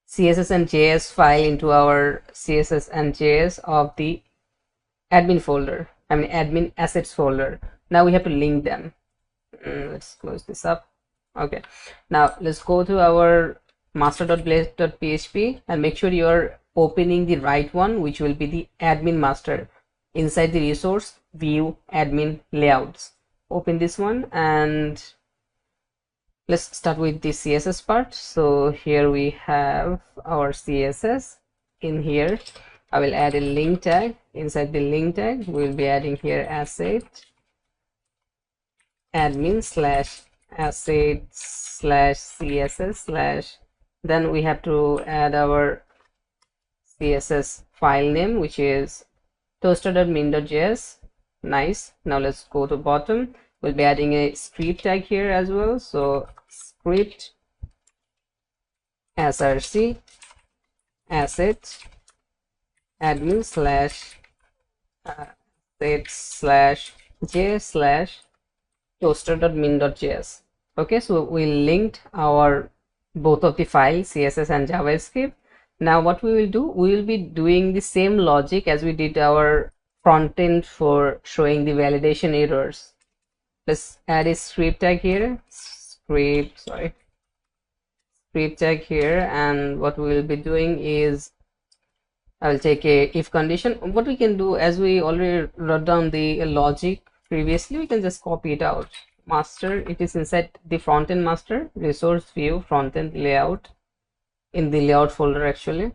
CSS and JS file into our CSS and JS of the admin folder, I mean admin assets folder. Now we have to link them. Let's close this up. Okay, now let's go to our master.blade.php and make sure you are opening the right one, which will be the admin master. Inside the resource, view admin layouts. Open this one, and let's start with the CSS part. So here we have our CSS. In here I will add a link tag. Inside the link tag we'll be adding here asset admin slash asset slash css slash, then we have to add our css file name, which is toaster.min.js. Nice. Now let's go to bottom. We'll be adding a script tag here as well. So script src asset admin slash asset slash j slash toaster.min.js. Okay, so we linked our both of the files, css and javascript. Now what we will do, we will be doing the same logic as we did our front end for showing the validation errors. Let's add a script tag here, script tag here, and what we will be doing is I will take a if condition. What we can do, as we already wrote down the logic previously, we can just copy it out. Master, it is inside the front end master, resource view, front end layout, in the layout folder actually.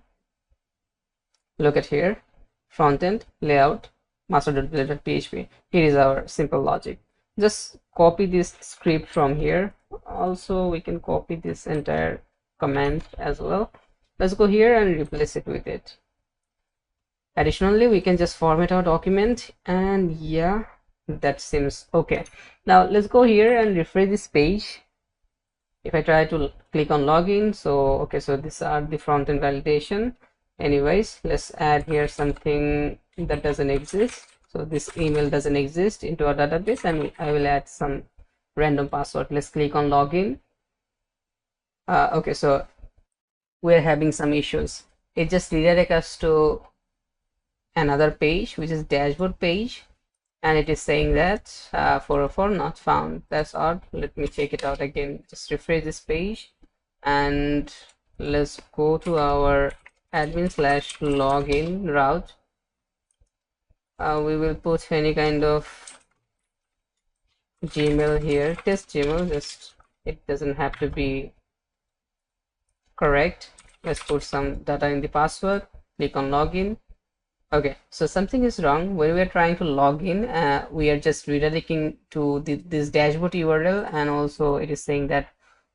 Look at here, front end layout, master.builder.php. Here is our simple logic. Just copy this script from here. Also, we can copy this entire command as well. Let's go here and replace it with it. Additionally, we can just format our document, and yeah, that seems okay. Now let's go here and refresh this page. If I try to click on login, so okay, so these are the front end validation. Anyways, let's add here something that doesn't exist. So this email doesn't exist into our database, and I will add some random password. Let's click on login. Okay, so we're having some issues. It just redirects us to another page, which is dashboard page, and it is saying that 404 not found. That's odd. Let me check it out again. Just refresh this page, and let's go to our admin slash login route. We will put any kind of Gmail here, test Gmail. Just, it doesn't have to be correct. Let's put some data in the password. Click on login. Okay, so something is wrong. When we are trying to log in, we are just redirecting to this dashboard URL, and also it is saying that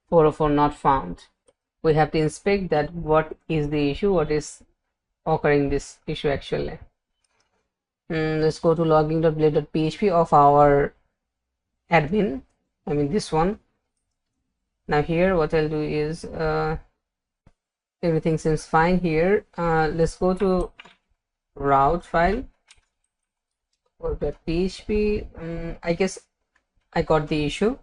404 not found. We have to inspect that what is the issue, what is occurring this issue actually. Let's go to login.blade.php of our admin, I mean this one. Now here what I'll do is everything seems fine here. Let's go to route file or .php. I guess I got the issue.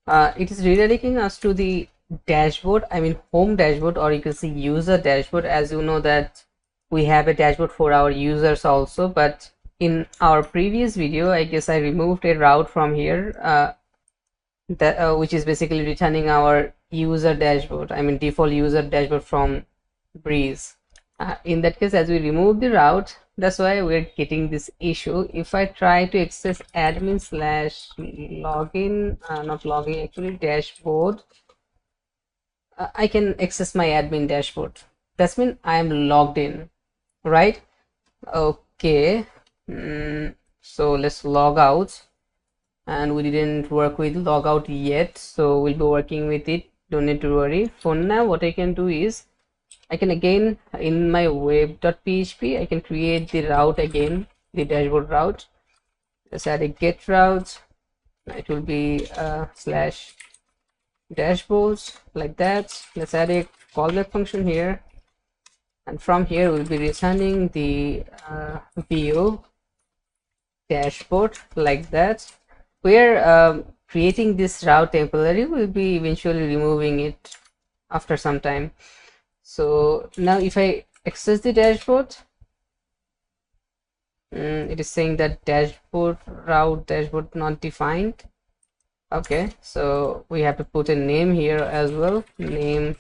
It is redirecting us to the dashboard, I mean home dashboard, or you can see user dashboard. As you know that we have a dashboard for our users also, but in our previous video I guess I removed a route from here which is basically returning our user dashboard, I mean default user dashboard from Breeze. In that case, as we remove the route, that's why we're getting this issue. If I try to access admin slash login, not login, actually dashboard, I can access my admin dashboard. That's mean I'm logged in, right? Okay. So let's log out, and we didn't work with logout yet, so we'll be working with it. Don't need to worry. For now, what I can do is I can again in my web.php I can create the route again, the dashboard route. Let's add a get route. It will be slash dashboards, like that. Let's add a callback function here, and from here we'll be returning the view dashboard, like that. We're creating this route temporarily. We'll be eventually removing it after some time. So now if I access the dashboard, it is saying that dashboard route dashboard not defined. Okay, so we have to put a name here as well, name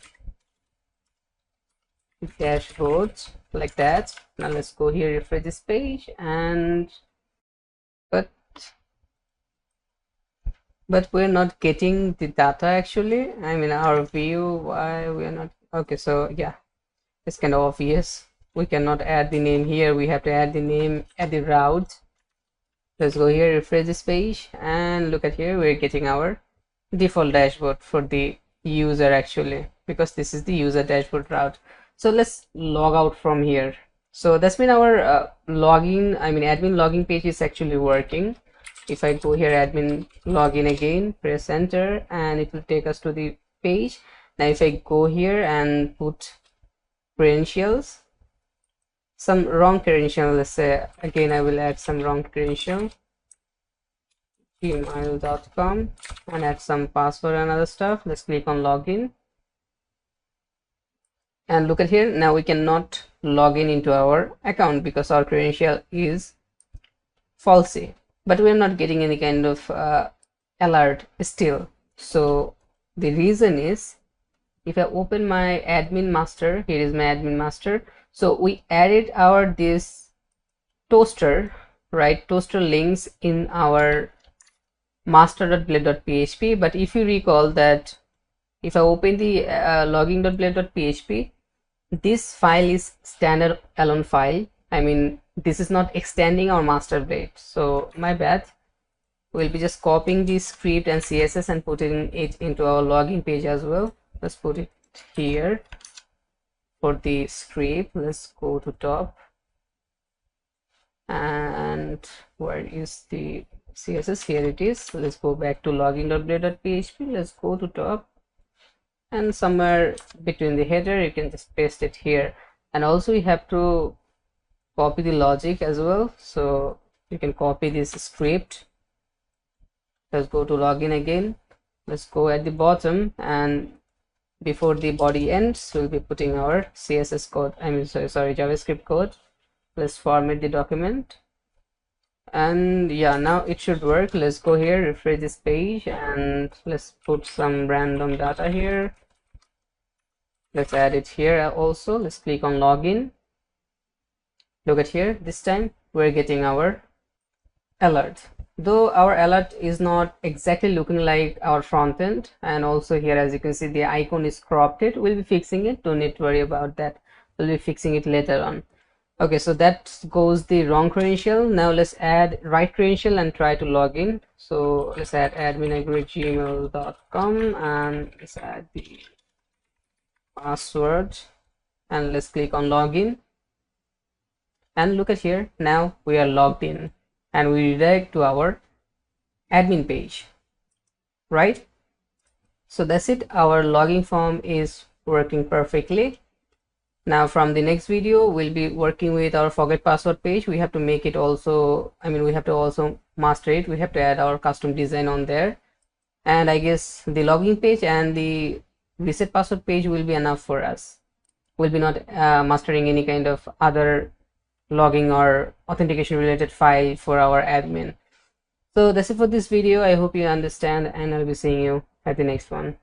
dashboards, like that. Now let's go here, refresh this page, and but we're not getting the data actually. I mean our view, why we're not. Okay, so yeah, it's kind of obvious. We cannot add the name here. We have to add the name at the route. Let's go here, refresh this page, and look at here, we're getting our default dashboard for the user actually, because this is the user dashboard route. So let's log out from here. So that's mean our admin login page is actually working. If I go here, admin login again, press enter, and it will take us to the page. Now if I go here and put credentials, some wrong credential, let's say again, I will add some wrong credential, gmail.com, and add some password and other stuff. Let's click on login, and look at here, now we cannot log in into our account because our credential is falsy, but we're not getting any kind of alert still. So the reason is, if I open my admin master, here is my admin master. So we added our this toaster, right, toaster links in our master.blade.php. But if you recall that if I open the login.blade.php, this file is standard alone file. I mean, this is not extending our master blade, so my bad. We'll be just copying this script and css and putting it into our login page as well. Let's put it here for the script. Let's go to top, and where is the css? Here it is. Let's go back to login.blade.php. Let's go to top, and somewhere between the header you can just paste it here. And also you have to copy the logic as well, so you can copy this script. Let's go to login again. Let's go at the bottom, and before the body ends, we'll be putting our css code, sorry, javascript code. Let's format the document, and yeah, now it should work. Let's go here, refresh this page, and let's put some random data here. Let's add it here also. Let's click on login. Look at here, this time we're getting our alert, though our alert is not exactly looking like our front end. And also here, as you can see, the icon is cropped. We'll be fixing it, don't need to worry about that, we'll be fixing it later on. Okay, so that goes the wrong credential. Now let's add right credential and try to log in. So let's add admin@gmail.com, and let's add the password, and let's click on login. And look at here, now we are logged in, and we redirect to our admin page, right? So that's it, our login form is working perfectly. Now from the next video, we'll be working with our forget password page. We have to make it also, we have to also master it. We have to add our custom design on there, and I guess the login page and the reset password page will be enough for us. We'll be not mastering any kind of other logging or authentication related file for our admin. So that's it for this video. I hope you understand, and I'll be seeing you at the next one.